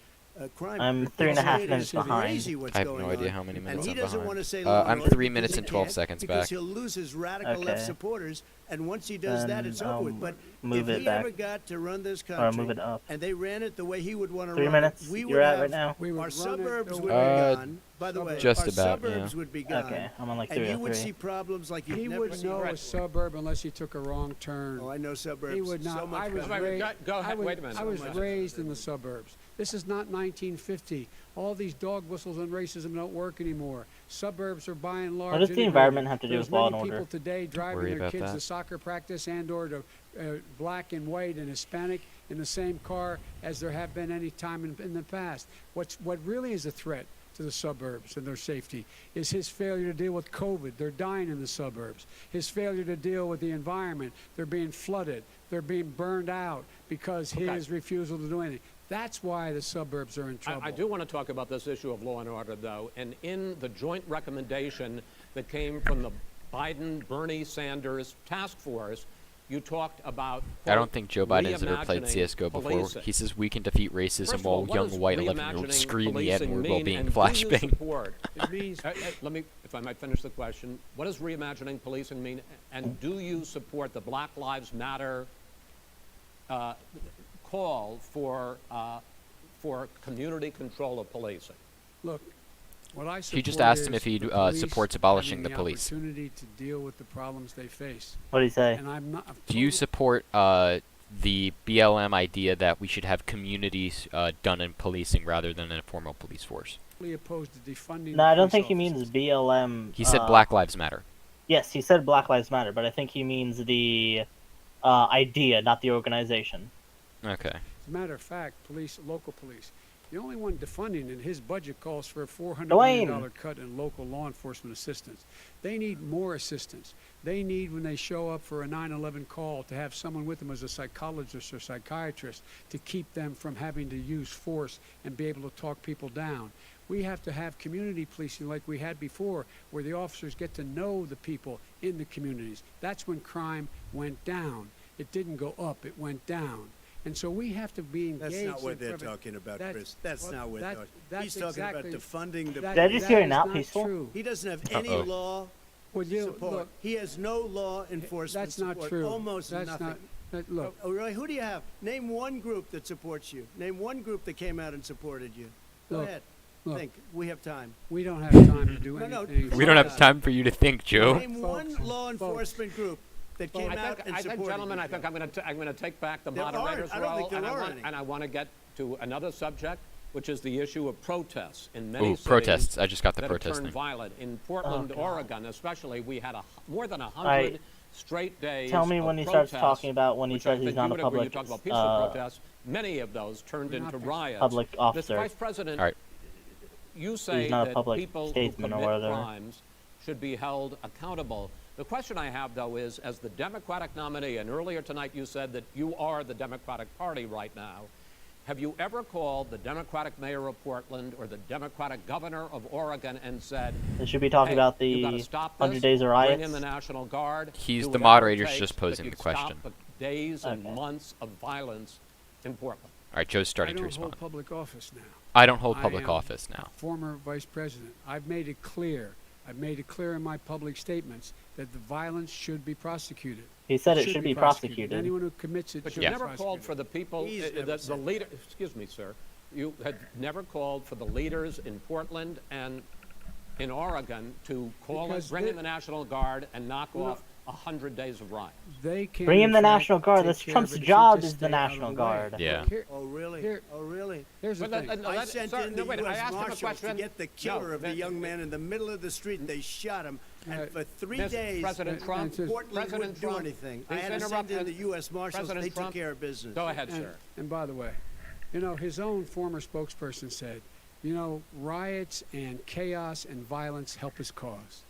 Speaker 2: Crime.
Speaker 5: I'm
Speaker 2: It's
Speaker 5: 3.5
Speaker 2: crazy
Speaker 5: minutes behind.
Speaker 2: what's
Speaker 6: I have
Speaker 2: going
Speaker 6: no idea
Speaker 2: on.
Speaker 6: how many
Speaker 2: And
Speaker 6: minutes
Speaker 2: he
Speaker 6: I'm
Speaker 2: doesn't
Speaker 6: behind.
Speaker 2: want to say law
Speaker 6: I'm
Speaker 2: and order
Speaker 6: 3 minutes and 12 seconds
Speaker 2: because
Speaker 6: back.
Speaker 2: he'll lose his radical
Speaker 5: Okay.
Speaker 2: left supporters, and once he does that,
Speaker 5: Then
Speaker 2: it's over with. But
Speaker 5: move
Speaker 2: if
Speaker 5: it
Speaker 2: he
Speaker 5: back.
Speaker 2: ever got to run this
Speaker 5: Or
Speaker 2: country,
Speaker 5: move it up.
Speaker 2: and they ran it the way he would want to
Speaker 5: 3
Speaker 2: run
Speaker 5: minutes.
Speaker 2: it, we
Speaker 5: You're
Speaker 2: would
Speaker 5: at
Speaker 2: have
Speaker 5: right now.
Speaker 3: We would
Speaker 2: our
Speaker 3: run it
Speaker 2: suburbs
Speaker 3: the
Speaker 2: would
Speaker 3: way-
Speaker 2: be gone. By the way,
Speaker 6: Just
Speaker 2: our
Speaker 6: about,
Speaker 2: suburbs
Speaker 6: yeah.
Speaker 2: would be gone.
Speaker 5: Okay, I'm on like
Speaker 2: and
Speaker 5: 3
Speaker 2: you
Speaker 5: or
Speaker 2: would
Speaker 5: 3.
Speaker 2: see problems like you've
Speaker 3: He
Speaker 2: never
Speaker 3: would
Speaker 2: seen.
Speaker 3: know a suburb unless he took a wrong turn.
Speaker 2: Oh, I know suburbs.
Speaker 3: He would not.
Speaker 2: So much
Speaker 3: I was
Speaker 2: better.
Speaker 1: Wait,
Speaker 3: raised.
Speaker 1: go ahead. Wait a minute.
Speaker 3: I was
Speaker 1: So much.
Speaker 3: raised in the suburbs. This is not 1950. All these dog whistles and racism don't work anymore. Suburbs are by and large.
Speaker 5: What does the
Speaker 3: integrated.
Speaker 5: environment have to do
Speaker 3: There's
Speaker 5: with law and
Speaker 3: many
Speaker 5: order?
Speaker 3: people today driving
Speaker 6: worry
Speaker 3: their
Speaker 6: about
Speaker 3: kids
Speaker 6: that.
Speaker 3: to soccer practice and/or to black and white and Hispanic in the same car as there have been any time in the past. What really is a threat to the suburbs and their safety is his failure to deal with COVID. They're dying in the suburbs. His failure to deal with the environment. They're being flooded. They're being burned out because his refusal to do anything. That's why the suburbs are in trouble.
Speaker 1: I do want to talk about this issue of law and order, though. And in the joint recommendation that came from the Biden-Bernie Sanders task force, you talked about,
Speaker 6: I don't think Joe Biden has ever played
Speaker 1: reimagining
Speaker 6: CS:GO before.
Speaker 1: policing.
Speaker 6: He says we can defeat racism
Speaker 1: First of
Speaker 6: while
Speaker 1: all, what
Speaker 6: young
Speaker 1: does
Speaker 6: white 11-year-olds
Speaker 1: reimagining
Speaker 6: scream the
Speaker 1: policing
Speaker 6: N-word while
Speaker 1: mean,
Speaker 6: being
Speaker 1: and do you
Speaker 6: flashbanged.
Speaker 1: support-
Speaker 3: It means
Speaker 1: Let me, if I might finish the question. What does reimagining policing mean? And do you support the Black Lives Matter call for community control of policing?
Speaker 3: look, what I support
Speaker 6: He just asked him
Speaker 3: is
Speaker 6: if he
Speaker 3: the police
Speaker 6: supports abolishing
Speaker 3: having
Speaker 6: the police.
Speaker 3: opportunity to deal with the problems they face.
Speaker 5: What do you say?
Speaker 3: And I'm not.
Speaker 6: Do you support the BLM idea that we should have communities done in policing rather than a formal police force?
Speaker 3: totally opposed to defunding?
Speaker 5: No,
Speaker 3: the
Speaker 5: I don't
Speaker 3: police
Speaker 5: think he means
Speaker 3: officers.
Speaker 5: BLM.
Speaker 6: He said Black Lives Matter.
Speaker 5: Yes, he said Black Lives Matter, but I think he means the idea, not the organization.
Speaker 6: Okay.
Speaker 3: As a matter of fact, local police, the only one defunding in his budget calls for a $400
Speaker 5: Dwayne.
Speaker 3: million cut in local law enforcement assistance. They need more assistance. They need, when they show up for a 9/11 call, to have someone with them as a psychologist or psychiatrist to keep them from having to use force and be able to talk people down. We have to have community policing like we had before, where the officers get to know the people in the communities. That's when crime went down. It didn't go up, it went down. And so we have to be engaged.
Speaker 2: That's not what
Speaker 3: in
Speaker 2: they're
Speaker 3: prevent-
Speaker 2: talking about,
Speaker 3: That's-
Speaker 2: Chris. That's
Speaker 3: well,
Speaker 2: not what
Speaker 3: that-
Speaker 2: they're
Speaker 3: that's
Speaker 2: He's talking
Speaker 3: exactly-
Speaker 2: about defunding the
Speaker 3: that-
Speaker 5: Did I just hear
Speaker 3: that
Speaker 5: an
Speaker 3: is
Speaker 5: out
Speaker 3: not
Speaker 5: peaceful?
Speaker 3: true.
Speaker 2: He doesn't have
Speaker 6: Uh-oh.
Speaker 2: any law
Speaker 3: Well, you-
Speaker 2: support.
Speaker 3: look,
Speaker 2: He has no law enforcement
Speaker 3: that's not
Speaker 2: support.
Speaker 3: true.
Speaker 2: Almost
Speaker 3: That's
Speaker 2: nothing.
Speaker 3: not. Look,
Speaker 2: Oh, really? Who do you have? Name one group that supports you. Name one group that came out and supported you. Go
Speaker 3: Look,
Speaker 2: ahead.
Speaker 3: look.
Speaker 2: Think. We have time.
Speaker 3: we don't have time to do
Speaker 2: No,
Speaker 3: anything.
Speaker 6: We don't have time for you to think, Joe.
Speaker 2: Name one
Speaker 3: Folks,
Speaker 2: law
Speaker 3: folks.
Speaker 2: enforcement group that came out and supported
Speaker 1: gentlemen,
Speaker 2: you.
Speaker 1: I think I'm going to take back the
Speaker 2: There aren't.
Speaker 1: moderator's
Speaker 2: I don't
Speaker 1: role,
Speaker 2: think there
Speaker 1: and
Speaker 2: are any.
Speaker 1: I want to get to another subject, which is the issue of protests in many
Speaker 6: Ooh,
Speaker 1: cities
Speaker 6: protests. I just got the
Speaker 1: that
Speaker 6: protest
Speaker 1: have turned
Speaker 6: thing.
Speaker 1: violent. In Portland,
Speaker 5: God.
Speaker 1: Oregon, especially, we had more than 100
Speaker 5: Right.
Speaker 1: straight days.
Speaker 5: Tell me
Speaker 1: of
Speaker 5: when he starts
Speaker 1: protests,
Speaker 5: talking about when he
Speaker 1: which I
Speaker 5: says he's
Speaker 1: think
Speaker 5: not
Speaker 1: you
Speaker 5: a
Speaker 1: would agree. You
Speaker 5: public
Speaker 1: talk about peaceful protests. Many of those turned
Speaker 3: We're
Speaker 1: into
Speaker 3: not
Speaker 1: riots.
Speaker 5: public
Speaker 1: This
Speaker 5: officer.
Speaker 1: Vice President,
Speaker 6: All right.
Speaker 1: you say
Speaker 5: not a
Speaker 1: that
Speaker 5: public
Speaker 1: people who
Speaker 5: statesman or
Speaker 1: commit
Speaker 5: whatever.
Speaker 1: crimes should be held accountable. The question I have, though, is as the Democratic nominee, and earlier tonight you said that you are the Democratic Party right now, have you ever called the Democratic mayor of Portland or the Democratic governor of Oregon and said,
Speaker 5: They should be talking
Speaker 1: hey,
Speaker 5: about
Speaker 1: you gotta
Speaker 5: the
Speaker 1: stop
Speaker 5: 100
Speaker 1: this,
Speaker 5: Days of
Speaker 1: bring
Speaker 5: Riots.
Speaker 1: in the National Guard.
Speaker 6: He's
Speaker 1: do
Speaker 6: the
Speaker 1: whatever it
Speaker 6: moderator's
Speaker 1: takes,
Speaker 6: just
Speaker 1: but
Speaker 6: posing
Speaker 1: you
Speaker 6: the
Speaker 1: stop
Speaker 6: question.
Speaker 1: the days and
Speaker 5: Okay.
Speaker 1: months of violence in Portland.
Speaker 6: All right, Joe's
Speaker 3: I
Speaker 6: starting to
Speaker 3: don't
Speaker 6: respond.
Speaker 3: hold public office now.
Speaker 6: I don't hold
Speaker 3: I
Speaker 6: public
Speaker 3: am
Speaker 6: office now.
Speaker 3: Former vice president. I've made it clear. I've made it clear in my public statements that the violence should be prosecuted.
Speaker 5: He said it should be prosecuted.
Speaker 3: Anyone who commits it
Speaker 1: But
Speaker 3: should
Speaker 1: you've
Speaker 3: be
Speaker 1: never called
Speaker 3: prosecuted.
Speaker 1: for the people,
Speaker 2: He's never
Speaker 1: the
Speaker 2: said
Speaker 1: leader. Excuse me, sir. You had never called for the leaders in Portland and in Oregon to
Speaker 3: Because
Speaker 1: bring
Speaker 3: they-
Speaker 1: in the National Guard and knock
Speaker 3: Well,
Speaker 1: off 100 days of riots.
Speaker 3: They can
Speaker 5: Bring in the
Speaker 3: fact,
Speaker 5: National Guard.
Speaker 3: take
Speaker 5: That's
Speaker 3: care of
Speaker 5: Trump's
Speaker 3: it if you
Speaker 5: job
Speaker 3: just
Speaker 5: is the
Speaker 3: stay out of
Speaker 5: National
Speaker 3: way.
Speaker 5: Guard.
Speaker 6: Yeah.
Speaker 3: Look, here-
Speaker 2: Oh, really?
Speaker 3: Here-
Speaker 2: Oh, really?
Speaker 3: Here's the
Speaker 1: But
Speaker 3: thing.
Speaker 2: I sent in the
Speaker 1: wait, I
Speaker 2: U.S.
Speaker 1: asked him a
Speaker 2: Marshals to
Speaker 1: question.
Speaker 2: get the killer of the
Speaker 1: that-
Speaker 2: young man in the middle of the street, and they shot him. And
Speaker 3: Right.
Speaker 2: for 3
Speaker 1: Mr.
Speaker 2: days,
Speaker 1: President
Speaker 3: and
Speaker 1: Trump,
Speaker 3: just-
Speaker 2: Portland
Speaker 1: President
Speaker 2: wouldn't do
Speaker 1: Trump,
Speaker 2: anything. I
Speaker 1: please
Speaker 2: had to
Speaker 1: interrupt
Speaker 2: send in
Speaker 1: and-
Speaker 2: the U.S. Marshals.
Speaker 1: President
Speaker 2: They
Speaker 1: Trump,
Speaker 2: took care of business.
Speaker 1: Go ahead,
Speaker 3: And,
Speaker 1: sir.
Speaker 3: and by the way, his own former spokesperson said, riots and chaos and violence help his cause.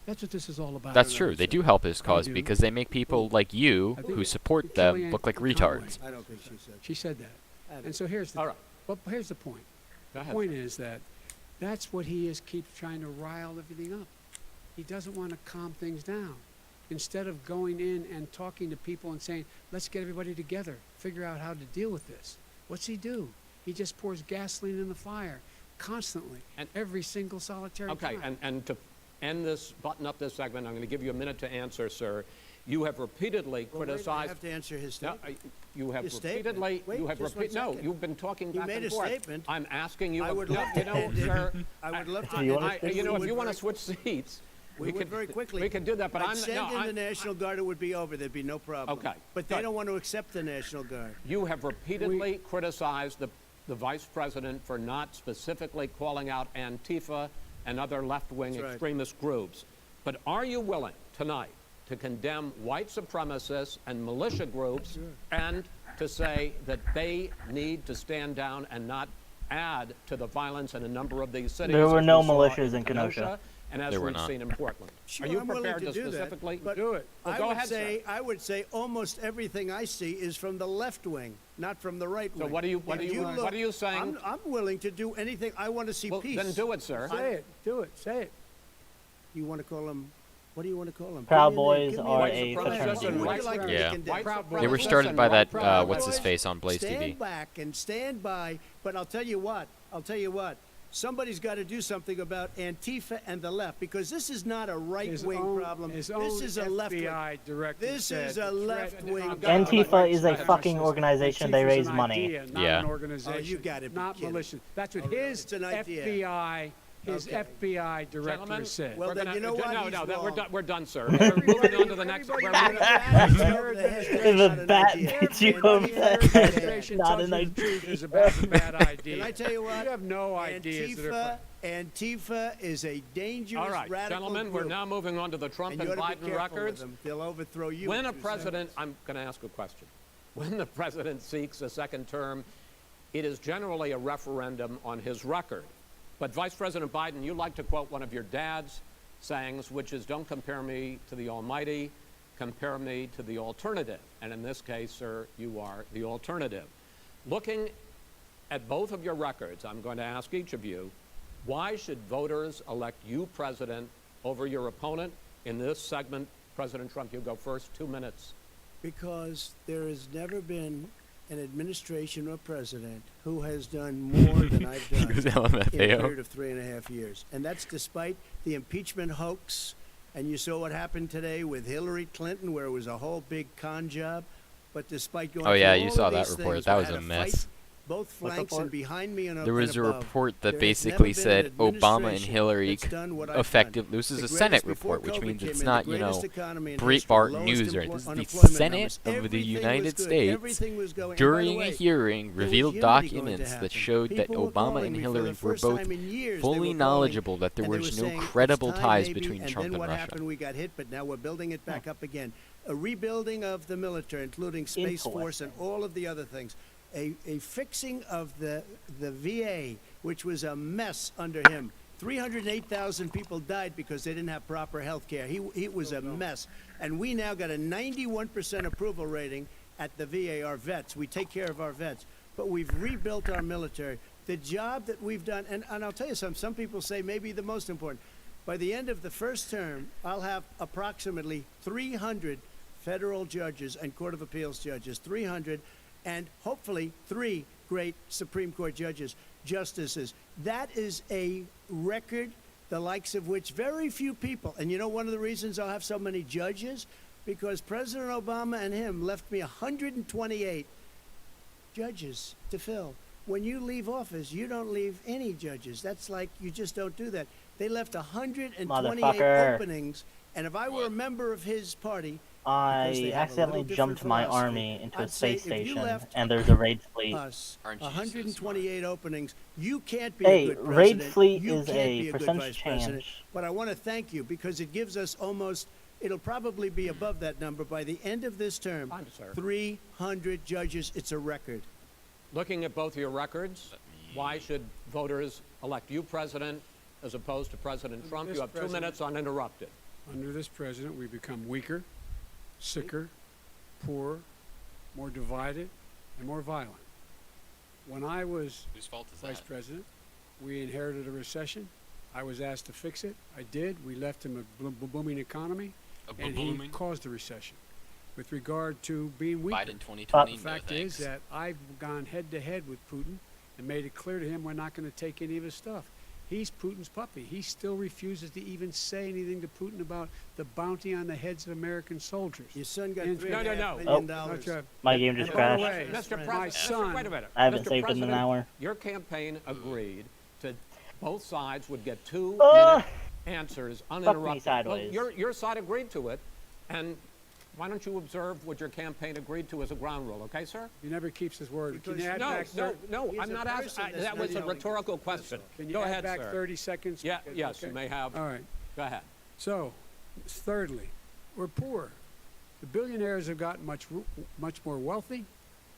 Speaker 3: That's what this is all about.
Speaker 6: That's true. They do help his cause
Speaker 3: do.
Speaker 6: because they make people like you
Speaker 3: I think
Speaker 6: who support
Speaker 3: Kellyanne
Speaker 6: them look like
Speaker 3: Conway.
Speaker 6: retards.
Speaker 2: I don't think she said.
Speaker 3: She said that.
Speaker 2: That.
Speaker 3: And so here's the
Speaker 1: All right.
Speaker 3: But here's the point.
Speaker 1: Go
Speaker 3: The
Speaker 1: ahead.
Speaker 3: point is that that's what he is keeps trying to rile everything up. He doesn't want to calm things down. Instead of going in and talking to people and saying, let's get everybody together, figure out how to deal with this. What's he do? He just pours gasoline in the fire constantly,
Speaker 1: And-
Speaker 3: every single solitary
Speaker 1: Okay,
Speaker 3: time.
Speaker 1: and to end this, button up this segment, I'm going to give you a minute to answer, sir. You have repeatedly
Speaker 2: Well, wait, I
Speaker 1: criticized.
Speaker 2: have to answer his
Speaker 1: No,
Speaker 2: statement.
Speaker 1: you have
Speaker 2: His statement.
Speaker 1: repeatedly.
Speaker 2: Wait,
Speaker 1: you have
Speaker 2: just one
Speaker 1: no.
Speaker 2: second.
Speaker 1: You've been talking
Speaker 2: He
Speaker 1: back
Speaker 2: made
Speaker 1: and
Speaker 2: a
Speaker 1: forth.
Speaker 2: statement.
Speaker 1: I'm asking you.
Speaker 2: I would
Speaker 1: no,
Speaker 2: love to end it.
Speaker 1: sir.
Speaker 2: I would love to
Speaker 5: Do you
Speaker 2: end
Speaker 5: wanna
Speaker 2: it.
Speaker 5: switch
Speaker 1: You know,
Speaker 2: We
Speaker 1: if
Speaker 2: would
Speaker 1: you want to
Speaker 2: very-
Speaker 1: switch seats,
Speaker 2: we would very quickly.
Speaker 1: We can do that, but
Speaker 2: I'd
Speaker 1: I'm
Speaker 2: send
Speaker 1: no,
Speaker 2: in
Speaker 1: I'm-
Speaker 2: the National Guard, it would be over. There'd be no problem.
Speaker 1: Okay,
Speaker 2: But they
Speaker 1: good.
Speaker 2: don't want to accept the National Guard.
Speaker 1: You have repeatedly criticized the vice president for not specifically calling out Antifa and other left-wing
Speaker 2: That's right.
Speaker 1: extremist groups. But are you willing tonight to condemn white supremacists and militia groups and to say that they need to stand down and not add to the violence in a number of these cities?
Speaker 5: There were
Speaker 1: as
Speaker 5: no
Speaker 1: we saw
Speaker 5: militias in Kenosha.
Speaker 1: And as
Speaker 6: There were
Speaker 1: we've
Speaker 6: not.
Speaker 1: seen in Portland.
Speaker 2: Sure,
Speaker 1: Are you
Speaker 2: I'm willing
Speaker 1: prepared
Speaker 2: to do that,
Speaker 1: specifically
Speaker 2: but
Speaker 3: Do it.
Speaker 1: Well,
Speaker 2: I
Speaker 1: go
Speaker 2: would
Speaker 1: ahead,
Speaker 2: say
Speaker 1: sir.
Speaker 2: I would say almost everything I see is from the left wing. not from the right
Speaker 1: So
Speaker 2: wing.
Speaker 1: what are you
Speaker 2: If
Speaker 1: saying?
Speaker 2: I'm willing to do anything. I want to see
Speaker 1: Well,
Speaker 2: peace.
Speaker 1: then do it, sir.
Speaker 3: Say it. Do it. Say it.
Speaker 2: You want to call them? What do you want to call them?
Speaker 5: Proud
Speaker 2: Give me
Speaker 5: Boys
Speaker 2: give me
Speaker 5: are
Speaker 2: name.
Speaker 5: a
Speaker 2: Go ahead.
Speaker 5: fraternity.
Speaker 2: What would
Speaker 1: White
Speaker 2: you like to be
Speaker 6: Yeah.
Speaker 2: condemned?
Speaker 3: Proud
Speaker 6: They were
Speaker 3: Boys.
Speaker 6: started by that
Speaker 2: Proud
Speaker 6: what's his
Speaker 2: Boys,
Speaker 6: face on Blaze
Speaker 2: stand
Speaker 6: TV.
Speaker 2: back and stand by. But I'll tell you what. Somebody's got to do something about Antifa and the left, because this is not a right-wing problem.
Speaker 3: His
Speaker 2: This
Speaker 3: own
Speaker 2: is a left-wing.
Speaker 3: FBI director
Speaker 2: This
Speaker 3: said
Speaker 2: is
Speaker 3: the
Speaker 2: a
Speaker 3: threat-
Speaker 2: left-wing
Speaker 3: I've got
Speaker 2: problem.
Speaker 3: it.
Speaker 5: Antifa is a
Speaker 3: Not
Speaker 5: fucking
Speaker 3: fascist.
Speaker 5: organization.
Speaker 3: Antifa
Speaker 5: They
Speaker 3: is
Speaker 5: raise
Speaker 3: an
Speaker 5: money.
Speaker 3: idea, not
Speaker 6: Yeah.
Speaker 3: an organization.
Speaker 2: Oh, you gotta be
Speaker 3: not
Speaker 2: kidding.
Speaker 3: militia. That's what
Speaker 2: Oh, really?
Speaker 3: his
Speaker 2: It's an idea.
Speaker 3: FBI, his
Speaker 2: Okay.
Speaker 3: FBI director
Speaker 1: Gentlemen,
Speaker 3: said.
Speaker 2: Well,
Speaker 1: we're
Speaker 2: then
Speaker 1: gonna,
Speaker 2: you know what?
Speaker 1: No,
Speaker 2: He's
Speaker 1: no, we're
Speaker 2: wrong.
Speaker 1: done. We're done, sir. We're moving on to the next.
Speaker 3: Everybody-
Speaker 1: we're moving-
Speaker 5: The bat gets you upset. Not an
Speaker 3: Tells you the
Speaker 5: idea.
Speaker 3: truth is about a bad idea.
Speaker 2: Can I tell you what?
Speaker 3: You have no ideas that are.
Speaker 2: Antifa is a dangerous
Speaker 1: All right,
Speaker 2: radical
Speaker 1: gentlemen,
Speaker 2: group.
Speaker 1: we're now moving on to the Trump
Speaker 2: And
Speaker 1: and
Speaker 2: you ought to be
Speaker 1: Biden
Speaker 2: careful with
Speaker 1: records.
Speaker 2: them. They'll overthrow you.
Speaker 1: When
Speaker 2: in
Speaker 1: a
Speaker 2: 2
Speaker 1: president,
Speaker 2: seconds.
Speaker 1: I'm going to ask a question. When the president seeks a second term, it is generally a referendum on his record. But Vice President Biden, you like to quote one of your dad's sayings, which is, don't compare me to the almighty, compare me to the alternative. And in this case, sir, you are the alternative. Looking at both of your records, I'm going to ask each of you, why should voters elect you president over your opponent? In this segment, President Trump, you go first, 2 minutes.
Speaker 2: Because there has never been an administration or president who has done more than I've done
Speaker 6: Who's
Speaker 2: in a
Speaker 6: LMFAO?
Speaker 2: period of 3.5 years. And that's despite the impeachment hoax. And you saw what happened today with Hillary Clinton, where it was a whole big con job. But despite going
Speaker 6: Oh, yeah,
Speaker 2: through
Speaker 6: you
Speaker 2: all
Speaker 6: saw
Speaker 2: of
Speaker 6: that
Speaker 2: these
Speaker 6: report.
Speaker 2: things,
Speaker 6: That
Speaker 2: we
Speaker 6: was
Speaker 2: had
Speaker 6: a
Speaker 2: to
Speaker 6: mess.
Speaker 2: fight both
Speaker 5: What
Speaker 2: flanks
Speaker 5: report?
Speaker 2: and behind me and
Speaker 6: There was a
Speaker 2: above.
Speaker 6: report that
Speaker 2: There has
Speaker 6: basically
Speaker 2: never
Speaker 6: said
Speaker 2: been an
Speaker 6: Obama and
Speaker 2: administration
Speaker 6: Hillary
Speaker 2: that's done what I've
Speaker 6: effective.
Speaker 2: done.
Speaker 6: This is
Speaker 2: The
Speaker 6: a Senate
Speaker 2: greatest before
Speaker 6: report, which
Speaker 2: COVID
Speaker 6: means
Speaker 2: came
Speaker 6: it's
Speaker 2: in,
Speaker 6: not,
Speaker 2: the
Speaker 6: you know,
Speaker 2: greatest economy in history,
Speaker 6: Breitbart
Speaker 2: lowest
Speaker 6: News, or this is the
Speaker 2: unemployment
Speaker 6: Senate
Speaker 2: numbers.
Speaker 6: of the
Speaker 2: Everything
Speaker 6: United
Speaker 2: was good.
Speaker 6: States
Speaker 2: Everything was going. And by the
Speaker 6: during a
Speaker 2: way,
Speaker 6: hearing
Speaker 2: there was
Speaker 6: revealed
Speaker 2: unity going to
Speaker 6: documents
Speaker 2: happen.
Speaker 6: that showed that
Speaker 2: People were
Speaker 6: Obama
Speaker 2: calling
Speaker 6: and
Speaker 2: me for
Speaker 6: Hillary
Speaker 2: the
Speaker 6: were
Speaker 2: first
Speaker 6: both
Speaker 2: time in years. They
Speaker 6: fully
Speaker 2: were calling,
Speaker 6: knowledgeable that there
Speaker 2: and they
Speaker 6: was
Speaker 2: were
Speaker 6: no
Speaker 2: saying,
Speaker 6: credible
Speaker 2: "It's time,
Speaker 6: ties
Speaker 2: maybe,"
Speaker 6: between
Speaker 2: and
Speaker 6: Trump
Speaker 2: then
Speaker 6: and
Speaker 2: what
Speaker 6: Russia.
Speaker 2: happened? We got hit, but now we're building it back up again. A rebuilding of the military, including Space Force and all of the other things. A fixing of the VA, which was a mess under him. 308,000 people died because they didn't have proper health care. He was a mess. And we now got a 91% approval rating at the VA, our vets. We take care of our vets. But we've rebuilt our military. The job that we've done, and I'll tell you something, some people say maybe the most important. By the end of the first term, I'll have approximately 300 federal judges and Court of Appeals judges, 300, and hopefully 3 great Supreme Court justices. That is a record, the likes of which very few people, and you know one of the reasons I'll have so many judges? Because President Obama and him left me 128 judges to fill. When you leave office, you don't leave any judges. That's like, you just don't do that. They left 128
Speaker 5: Motherfucker.
Speaker 2: openings, and if I were a member of his party, because they
Speaker 5: I
Speaker 2: have a
Speaker 5: accidentally
Speaker 2: little
Speaker 5: jumped
Speaker 2: different
Speaker 5: my
Speaker 2: philosophy,
Speaker 5: army into a
Speaker 2: I'd say
Speaker 5: space
Speaker 2: if you
Speaker 5: station,
Speaker 2: left
Speaker 5: and there's a raid fleet.
Speaker 2: us
Speaker 4: Aren't you so
Speaker 2: 128 openings, you can't be
Speaker 5: Hey,
Speaker 2: a good
Speaker 5: raid
Speaker 2: president.
Speaker 5: fleet
Speaker 2: You
Speaker 5: is
Speaker 2: can't
Speaker 5: a
Speaker 2: be good
Speaker 5: percentage
Speaker 2: vice president.
Speaker 5: change.
Speaker 2: But I want to thank you because it gives us almost, it'll probably be above that number by the end of this term.
Speaker 1: Fine, sir.
Speaker 2: 300 judges, it's a record.
Speaker 1: Looking at both your records, why should voters elect you president as opposed to President Trump?
Speaker 3: this
Speaker 1: You have 2
Speaker 3: president-
Speaker 1: minutes uninterrupted.
Speaker 3: Under this president, we've become weaker, sicker, poorer, more divided, and more violent. When I was
Speaker 4: Whose fault is
Speaker 3: vice
Speaker 4: that?
Speaker 3: president, we inherited a recession. I was asked to fix it. I did. We left him a booming economy, and he
Speaker 4: booming?
Speaker 3: caused the recession. With regard to being weaker,
Speaker 4: Biden 2020.
Speaker 3: the
Speaker 4: no
Speaker 3: fact
Speaker 4: thanks.
Speaker 3: is that I've gone head to head with Putin and made it clear to him we're not going to take any of his stuff. He's Putin's puppy. He still refuses to even say anything to Putin about the bounty on the heads of American soldiers.
Speaker 2: Your son got
Speaker 3: No,
Speaker 2: $3.5
Speaker 1: no, no.
Speaker 2: million
Speaker 3: Not
Speaker 2: dollars.
Speaker 3: your-
Speaker 5: My game just
Speaker 3: And by the
Speaker 5: crashed.
Speaker 3: way,
Speaker 1: Mr.
Speaker 3: my
Speaker 1: President,
Speaker 3: son,
Speaker 1: wait a minute.
Speaker 5: I haven't
Speaker 1: Mr.
Speaker 5: saved in an
Speaker 1: President,
Speaker 5: hour.
Speaker 1: Your campaign agreed to both sides would get 2
Speaker 5: Ah!
Speaker 1: minute answers uninterrupted.
Speaker 5: sideways.
Speaker 1: Well, your side agreed to it, and why don't you observe what your campaign agreed to as a ground rule, okay, sir?
Speaker 3: he never keeps his word. Can you
Speaker 2: Because-
Speaker 3: add
Speaker 1: No,
Speaker 3: back
Speaker 1: no,
Speaker 3: thir-
Speaker 1: no,
Speaker 2: He's
Speaker 1: I'm
Speaker 2: a
Speaker 1: not
Speaker 2: person
Speaker 1: asking.
Speaker 2: that's
Speaker 1: That
Speaker 2: not
Speaker 1: was a
Speaker 2: yelling.
Speaker 1: rhetorical question.
Speaker 3: Can you
Speaker 1: Go
Speaker 3: add
Speaker 1: ahead,
Speaker 3: back
Speaker 1: sir.
Speaker 3: 30 seconds?
Speaker 1: Yeah,
Speaker 3: Okay.
Speaker 1: yes, you may have.
Speaker 3: All right.
Speaker 1: Go ahead.
Speaker 3: So, thirdly, we're poor. The billionaires have gotten much more wealthy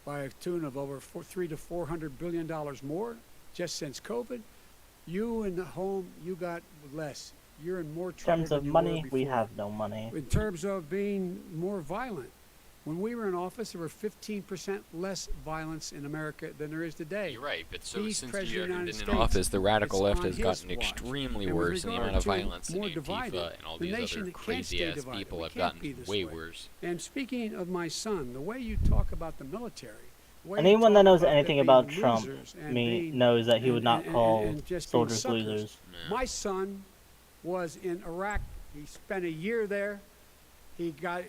Speaker 3: by a tune of over $300 to $400 billion more just since COVID. You in the home, you got less. You're in more
Speaker 5: In
Speaker 3: trouble
Speaker 5: terms
Speaker 3: than
Speaker 5: of
Speaker 3: you
Speaker 5: money,
Speaker 3: were
Speaker 5: we
Speaker 3: before.
Speaker 5: have no money.
Speaker 3: In terms of being more violent, When we were in office, there were 15% less violence in America than there is today.
Speaker 6: You're right, but so
Speaker 3: He's
Speaker 6: since
Speaker 3: President
Speaker 6: you
Speaker 3: of the
Speaker 6: haven't
Speaker 3: United
Speaker 6: been in
Speaker 3: States.
Speaker 6: office, the radical
Speaker 3: It's
Speaker 6: left
Speaker 3: on
Speaker 6: has
Speaker 3: his
Speaker 6: gotten
Speaker 3: watch.
Speaker 6: extremely
Speaker 3: And with
Speaker 6: worse, and the
Speaker 3: regard
Speaker 6: amount of
Speaker 3: to
Speaker 6: violence and
Speaker 3: more divided,
Speaker 6: Antifa and all
Speaker 3: the
Speaker 6: these
Speaker 3: nation
Speaker 6: other
Speaker 3: that can't stay
Speaker 6: crazy ass
Speaker 3: divided.
Speaker 6: people
Speaker 3: We
Speaker 6: have
Speaker 3: can't
Speaker 6: gotten
Speaker 3: be this
Speaker 6: way
Speaker 3: way.
Speaker 6: worse.
Speaker 3: And speaking of my son, the way you talk about the military, the way you
Speaker 5: Anyone that
Speaker 3: talk
Speaker 5: knows
Speaker 3: about them
Speaker 5: anything
Speaker 3: being
Speaker 5: about Trump
Speaker 3: losers and being-
Speaker 5: knows that he would
Speaker 3: and-
Speaker 5: not
Speaker 3: and-
Speaker 5: call
Speaker 3: and just being
Speaker 5: soldiers
Speaker 3: suckers.
Speaker 5: losers.
Speaker 3: My son was in Iraq. He spent a year there. He got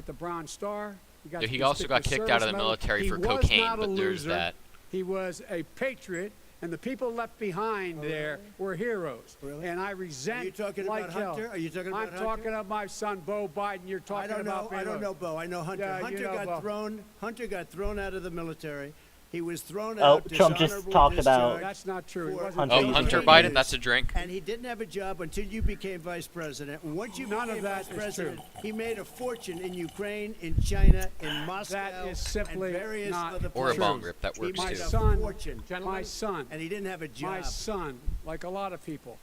Speaker 3: the Bronze Star.
Speaker 6: Yeah, he
Speaker 3: the
Speaker 6: also got
Speaker 3: Distinguished
Speaker 6: kicked out of
Speaker 3: Service
Speaker 6: the
Speaker 3: Medal.
Speaker 6: military
Speaker 3: He
Speaker 6: for
Speaker 3: was
Speaker 6: cocaine,
Speaker 3: not a
Speaker 6: but there's
Speaker 3: loser.
Speaker 6: that.
Speaker 3: He was a patriot, and the people left behind there were heroes.
Speaker 2: Really?
Speaker 3: And I resent.
Speaker 2: Are you talking
Speaker 3: like
Speaker 2: about
Speaker 3: hell.
Speaker 2: Hunter? Are you talking about
Speaker 3: I'm
Speaker 2: Hunter?
Speaker 3: talking about my son, Bo Biden. You're talking about.
Speaker 2: I don't know Bo. I know Hunter.
Speaker 3: Yeah, you
Speaker 2: Hunter
Speaker 3: know
Speaker 2: got
Speaker 3: Bo.
Speaker 2: thrown. Hunter got thrown out of the military. He was thrown
Speaker 5: Oh,
Speaker 2: out.
Speaker 5: Trump just
Speaker 2: dishonorable
Speaker 5: talked about-
Speaker 2: discharge,
Speaker 3: That's not true. He
Speaker 2: for-
Speaker 3: wasn't
Speaker 5: Hunter
Speaker 6: Oh,
Speaker 5: Biden.
Speaker 6: Hunter
Speaker 2: 18
Speaker 6: Biden,
Speaker 2: years.
Speaker 6: that's a drink.
Speaker 2: And he didn't have a job until you became vice president. And once you
Speaker 3: None of
Speaker 2: became
Speaker 3: that
Speaker 2: vice
Speaker 3: is
Speaker 2: president,
Speaker 3: true.
Speaker 2: he made a fortune in Ukraine, in China, in Moscow,
Speaker 3: That is simply
Speaker 2: and various
Speaker 3: not
Speaker 2: other
Speaker 6: Or a
Speaker 2: places.
Speaker 6: bong rip, that
Speaker 2: He
Speaker 6: works
Speaker 2: made
Speaker 3: My
Speaker 2: a
Speaker 6: too.
Speaker 3: son,
Speaker 2: fortune,
Speaker 3: my son,
Speaker 2: and he didn't have a job.
Speaker 3: my son, like a lot of people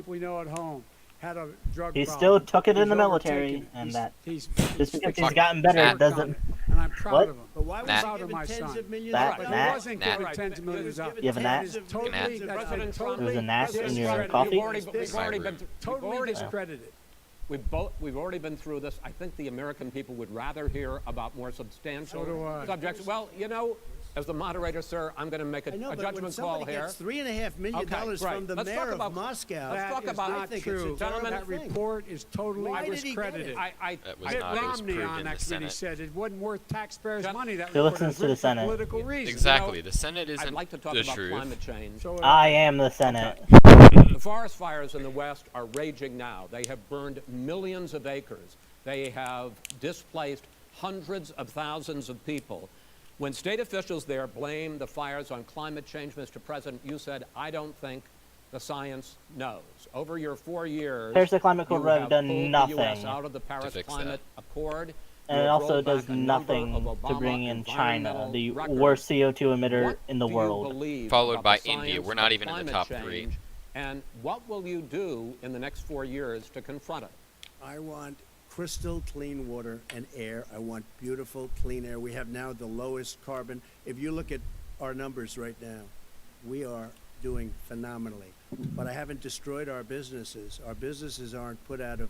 Speaker 3: we know at home, had a drug
Speaker 5: He
Speaker 3: problem.
Speaker 5: still took it in
Speaker 3: He's
Speaker 5: the military,
Speaker 3: overtaken it.
Speaker 5: and
Speaker 3: He's-
Speaker 5: that
Speaker 3: he's
Speaker 5: just because he's
Speaker 6: Fuck.
Speaker 5: gotten better
Speaker 6: Matt.
Speaker 5: doesn't.
Speaker 3: And I'm proud
Speaker 5: What?
Speaker 3: of him.
Speaker 2: But why was
Speaker 6: Matt.
Speaker 2: he
Speaker 3: Proud of
Speaker 2: given
Speaker 3: my
Speaker 2: tens
Speaker 3: son.
Speaker 2: of millions
Speaker 5: That-
Speaker 2: of
Speaker 3: But
Speaker 2: dollars?
Speaker 3: he
Speaker 5: Nat?
Speaker 3: wasn't
Speaker 6: Nat.
Speaker 3: given tens of millions of dollars.
Speaker 5: You have a gnat?
Speaker 2: Tens of
Speaker 3: Totally,
Speaker 2: millions of
Speaker 3: that's
Speaker 2: dollars.
Speaker 3: been totally
Speaker 5: There's a gnat in your
Speaker 3: discredited.
Speaker 5: coffee?
Speaker 1: We've already been
Speaker 3: Totally discredited.
Speaker 1: We've already been through this. I think the American people would rather hear about more substantial
Speaker 3: So do I.
Speaker 1: subjects. Well, you know, as the moderator, sir, I'm going to make
Speaker 2: I know,
Speaker 1: a
Speaker 2: but when
Speaker 1: judgment call
Speaker 2: somebody
Speaker 1: here.
Speaker 2: gets $3.5 million
Speaker 1: Okay, right.
Speaker 2: from the
Speaker 1: Let's
Speaker 2: mayor
Speaker 1: talk
Speaker 2: of
Speaker 1: about-
Speaker 2: Moscow,
Speaker 1: let's talk
Speaker 3: That is
Speaker 1: about-
Speaker 3: not
Speaker 2: I think
Speaker 3: true.
Speaker 2: it's a
Speaker 1: Gentlemen,
Speaker 2: terrible
Speaker 3: That
Speaker 2: thing.
Speaker 3: report is totally
Speaker 2: Why did he get
Speaker 3: discredited.
Speaker 2: it?
Speaker 6: That was
Speaker 3: Mitt
Speaker 6: not. It was
Speaker 3: Romney
Speaker 6: proved
Speaker 3: on
Speaker 6: in
Speaker 3: that
Speaker 6: the
Speaker 3: committee
Speaker 6: Senate.
Speaker 3: said it wasn't worth taxpayers'
Speaker 1: Gen-
Speaker 3: money. That
Speaker 5: He
Speaker 3: report
Speaker 5: listens
Speaker 3: was
Speaker 5: to the
Speaker 3: written for
Speaker 5: Senate.
Speaker 3: political reasons.
Speaker 6: Exactly. The Senate isn't
Speaker 1: I'd like to talk
Speaker 6: the
Speaker 1: about
Speaker 6: truth.
Speaker 1: climate change.
Speaker 3: So,
Speaker 5: I am the Senate.
Speaker 1: The forest fires in the West are raging now. They have burned millions of acres. They have displaced hundreds of thousands of people. When state officials there blame the fires on climate change, Mr. President, you said, I don't think the science knows. Over your 4 years,
Speaker 5: Paris Climate Accord
Speaker 1: you
Speaker 5: have
Speaker 1: have
Speaker 5: done
Speaker 1: pulled the
Speaker 5: nothing
Speaker 1: U.S. out of the Paris
Speaker 6: fix
Speaker 1: Climate Accord.
Speaker 5: And
Speaker 1: You
Speaker 5: it
Speaker 1: have
Speaker 5: also
Speaker 1: rolled
Speaker 5: does
Speaker 1: back a number
Speaker 5: nothing
Speaker 1: of
Speaker 5: to
Speaker 1: Obama
Speaker 5: bring in China,
Speaker 1: environmental
Speaker 5: the
Speaker 1: records.
Speaker 5: worst CO2 emitter
Speaker 1: What
Speaker 5: in the
Speaker 1: do you
Speaker 5: world.
Speaker 1: believe
Speaker 6: Followed
Speaker 1: about
Speaker 6: by
Speaker 1: the
Speaker 6: India.
Speaker 1: science
Speaker 6: We're not
Speaker 1: of
Speaker 6: even in the
Speaker 1: climate
Speaker 6: top
Speaker 1: change,
Speaker 6: three.
Speaker 1: And what will you do in the next 4 years to confront it?
Speaker 2: I want crystal clean water and air. I want beautiful clean air. We have now the lowest carbon. If you look at our numbers right now, we are doing phenomenally. But I haven't destroyed our businesses. Our businesses aren't put out of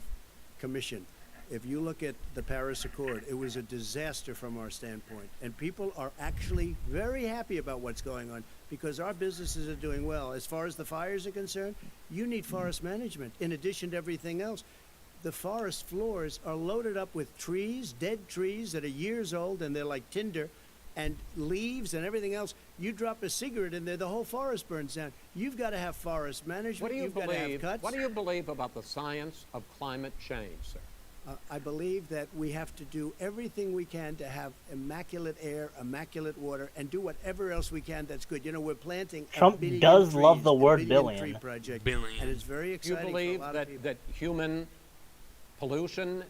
Speaker 2: commission. If you look at the Paris Accord, it was a disaster from our standpoint. And people are actually very happy about what's going on because our businesses are doing well. As far as the fires are concerned, you need forest management in addition to everything else. The forest floors are loaded up with trees, dead trees that are years old, and they're like tinder, and leaves and everything else. You drop a cigarette in there, the whole forest burns down. You've got to have forest management.
Speaker 1: What do you
Speaker 2: You've got to have
Speaker 1: believe?
Speaker 2: cuts.
Speaker 1: What do you believe about the science of climate change, sir?
Speaker 2: I believe that we have to do everything we can to have immaculate air, immaculate water, and do whatever else we can that's good. You know, we're planting a
Speaker 5: Trump
Speaker 2: billion
Speaker 5: does
Speaker 2: trees,
Speaker 5: love the
Speaker 2: a
Speaker 5: word
Speaker 2: billion tree
Speaker 5: billion.
Speaker 2: project,
Speaker 6: Billion.
Speaker 2: and it's very
Speaker 1: Do you
Speaker 2: exciting
Speaker 1: believe
Speaker 2: for a lot of
Speaker 1: that,
Speaker 2: people.
Speaker 1: that human pollution,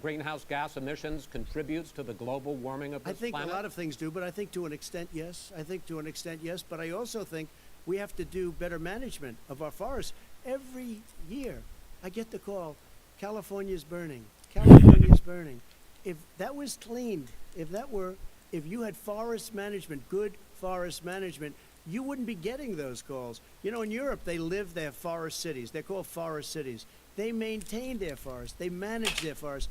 Speaker 1: greenhouse gas emissions contributes to the global warming of
Speaker 2: I
Speaker 1: this
Speaker 2: think
Speaker 1: planet?
Speaker 2: a lot of things do, but I think to an extent, yes. I think to an extent, yes. But I also think we have to do better management of our forests. Every year, I get the call, California's burning. California's burning. If that was cleaned, if you had forest management, good forest management, you wouldn't be getting those calls. You know, in Europe, they have forest cities. They're called forest cities. They maintain their forests. They manage their forests.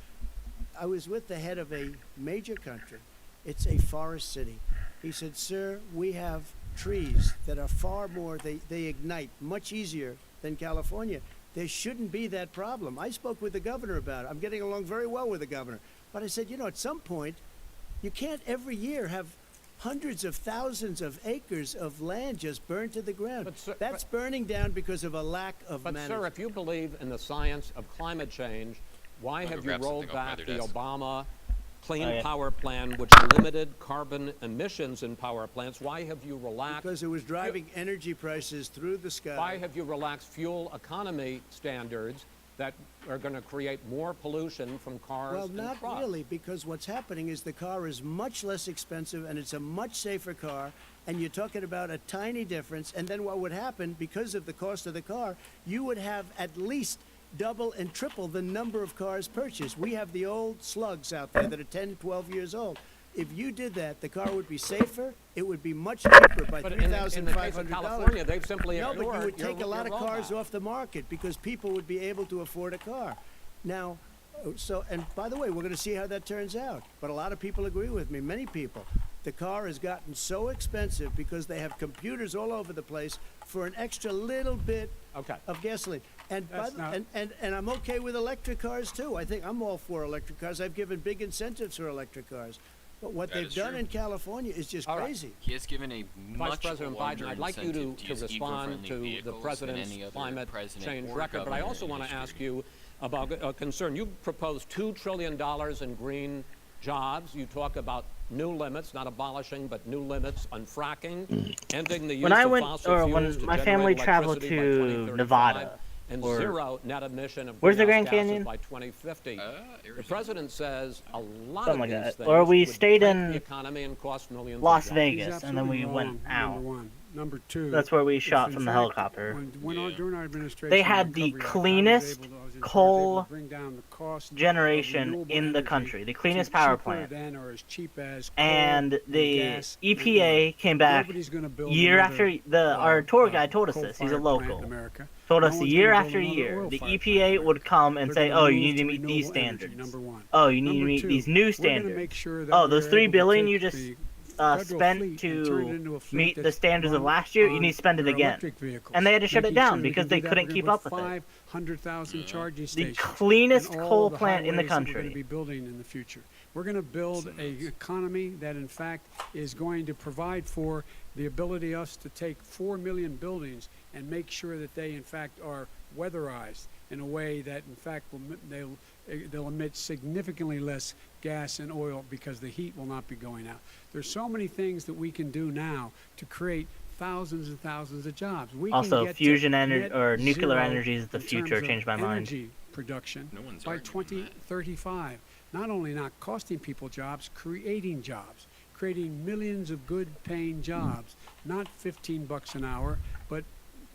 Speaker 2: I was with the head of a major country. It's a forest city. He said, sir, we have trees that are far more, they ignite much easier than California. There shouldn't be that problem. I spoke with the governor about it. I'm getting along very well with the governor. But I said, you know, at some point, you can't every year have hundreds of thousands of acres of land just burned to the ground.
Speaker 1: But, sir,
Speaker 2: That's burning down because of a lack of
Speaker 1: But,
Speaker 2: management.
Speaker 1: sir, if you believe in the science of climate change, why
Speaker 6: I'll go
Speaker 1: have you
Speaker 6: grab
Speaker 1: rolled
Speaker 6: something off my
Speaker 1: back
Speaker 6: other
Speaker 1: the
Speaker 6: desk.
Speaker 1: Obama Clean
Speaker 5: Oh, yeah.
Speaker 1: Power Plan, which limited carbon emissions in power plants? Why have you relaxed?
Speaker 2: Because it was driving energy prices through the sky.
Speaker 1: Why have you relaxed fuel economy standards that are going to create more pollution from cars
Speaker 2: Well,
Speaker 1: and
Speaker 2: not
Speaker 1: trucks?
Speaker 2: really, because what's happening is the car is much less expensive and it's a much safer car, and you're talking about a tiny difference. And then what would happen, because of the cost of the car, you would have at least double and triple the number of cars purchased. We have the old slugs out there that are 10, 12 years old. If you did that, the car would be safer. It would be much cheaper by
Speaker 1: But in the case of
Speaker 2: $3,500.
Speaker 1: California, they've simply
Speaker 2: No,
Speaker 1: ignored
Speaker 2: but you would take a lot of
Speaker 1: your
Speaker 2: cars
Speaker 1: roadmap.
Speaker 2: off the market because people would be able to afford a car. Now, and by the way, we're going to see how that turns out. But a lot of people agree with me, many people. The car has gotten so expensive because they have computers all over the place for an extra little bit of gasoline. And, and I'm okay with electric cars, too. I think I'm all for electric cars. I've given big incentives for electric cars. But what they've done in California is just crazy.
Speaker 6: He has given a
Speaker 1: Vice
Speaker 6: much
Speaker 1: President
Speaker 6: larger
Speaker 1: Biden, I'd like you
Speaker 6: incentive
Speaker 1: to
Speaker 6: use
Speaker 1: respond
Speaker 6: eco-friendly
Speaker 1: to the
Speaker 6: vehicles than
Speaker 1: president's
Speaker 6: any other
Speaker 1: climate
Speaker 6: president
Speaker 1: change
Speaker 6: or
Speaker 1: record, but I
Speaker 6: governor
Speaker 1: also
Speaker 6: in
Speaker 1: want to ask
Speaker 6: history.
Speaker 1: you about a concern. You proposed $2 trillion in green jobs. You talk about new limits, not abolishing, but new limits on fracking, ending the use
Speaker 5: When I
Speaker 1: of
Speaker 5: went,
Speaker 1: fossil
Speaker 5: or
Speaker 1: fuels
Speaker 5: when
Speaker 1: to
Speaker 5: my
Speaker 1: generate
Speaker 5: family traveled
Speaker 1: electricity by
Speaker 5: to
Speaker 1: 2035,
Speaker 5: Nevada,
Speaker 1: and
Speaker 5: or-
Speaker 1: zero net emission of
Speaker 5: Where's the
Speaker 1: greenhouse
Speaker 5: Grand
Speaker 1: gases
Speaker 5: Canyon?
Speaker 1: by 2050. The
Speaker 4: Arizona.
Speaker 1: president says a lot
Speaker 5: Something
Speaker 1: of
Speaker 5: like
Speaker 1: these
Speaker 5: that.
Speaker 1: things
Speaker 5: Or we
Speaker 1: would
Speaker 5: stayed
Speaker 1: tank
Speaker 5: in
Speaker 1: the economy and cost millions
Speaker 5: Las
Speaker 1: of jobs.
Speaker 3: He's
Speaker 5: Vegas, and then we
Speaker 3: absolutely
Speaker 5: went
Speaker 3: wrong,
Speaker 5: out.
Speaker 3: Number one. Number two.
Speaker 5: That's where we
Speaker 3: if
Speaker 5: shot
Speaker 3: in
Speaker 5: from the
Speaker 3: fact,
Speaker 5: helicopter.
Speaker 3: During our administration,
Speaker 5: They had the
Speaker 3: Recovery Act, I was
Speaker 5: cleanest
Speaker 3: able to- I was in charge,
Speaker 5: coal
Speaker 3: able to bring down the cost of
Speaker 5: generation
Speaker 3: renewable
Speaker 5: in the
Speaker 3: energy
Speaker 5: country, the
Speaker 3: to
Speaker 5: cleanest power
Speaker 3: cheaper
Speaker 5: plant.
Speaker 3: than or as cheap as coal
Speaker 5: And the
Speaker 3: gas and
Speaker 5: EPA
Speaker 3: oil.
Speaker 5: came back
Speaker 3: Nobody's gonna build
Speaker 5: year
Speaker 3: another,
Speaker 5: after our tour guide told us this. He's a
Speaker 3: coal-fired plant in
Speaker 5: local.
Speaker 3: America.
Speaker 5: Told
Speaker 3: No
Speaker 5: us
Speaker 3: one's
Speaker 5: year
Speaker 3: gonna build
Speaker 5: after
Speaker 3: another
Speaker 5: year, the
Speaker 3: oil-fired plant in
Speaker 5: EPA would
Speaker 3: America.
Speaker 5: come and
Speaker 3: They're
Speaker 5: say,
Speaker 3: gonna
Speaker 5: "Oh, you
Speaker 3: move
Speaker 5: need to
Speaker 3: to
Speaker 5: meet these
Speaker 3: renewable energy,
Speaker 5: standards.
Speaker 3: number one.
Speaker 5: Oh, you need to
Speaker 3: Number
Speaker 5: meet
Speaker 3: two,
Speaker 5: these new
Speaker 3: we're gonna
Speaker 5: standards.
Speaker 3: make sure that
Speaker 5: Oh,
Speaker 3: we're
Speaker 5: those
Speaker 3: able
Speaker 5: $3
Speaker 3: to
Speaker 5: billion
Speaker 3: take
Speaker 5: you just
Speaker 3: the federal
Speaker 5: spent
Speaker 3: fleet and turn it
Speaker 5: to
Speaker 3: into a fleet
Speaker 5: meet the
Speaker 3: that's
Speaker 5: standards of
Speaker 3: run
Speaker 5: last year, you
Speaker 3: on
Speaker 5: need to spend it
Speaker 3: their
Speaker 5: again."
Speaker 3: electric vehicles,
Speaker 5: And they had to shut it
Speaker 3: making
Speaker 5: down
Speaker 3: sure we
Speaker 5: because
Speaker 3: can
Speaker 5: they
Speaker 3: do that.
Speaker 5: couldn't
Speaker 3: We're gonna
Speaker 5: keep
Speaker 3: put
Speaker 5: up with it.
Speaker 3: 500,000 charging
Speaker 5: The
Speaker 3: stations.
Speaker 5: cleanest
Speaker 3: in all
Speaker 5: coal
Speaker 3: the
Speaker 5: plant in the
Speaker 3: highways that We're going
Speaker 5: country.
Speaker 3: to be building in the future. We're going to build an economy that, in fact, is going to provide for the ability us to take 4 million buildings and make sure that they, in fact, are weatherized in a way that, in fact, they'll emit significantly less gas and oil because the heat will not be going out. There's so many things that we can do now to create thousands and thousands of jobs. We
Speaker 5: Also,
Speaker 3: can get
Speaker 5: fusion
Speaker 3: to
Speaker 5: energy
Speaker 3: net
Speaker 5: or nuclear
Speaker 3: zero
Speaker 5: energy is the
Speaker 3: in
Speaker 5: future.
Speaker 3: terms of
Speaker 5: Changed my mind.
Speaker 3: energy production
Speaker 4: No one's
Speaker 3: by
Speaker 4: arguing that.
Speaker 3: 2035. Not only not costing people jobs, creating jobs, creating millions of good-paying jobs, not $15 an hour, but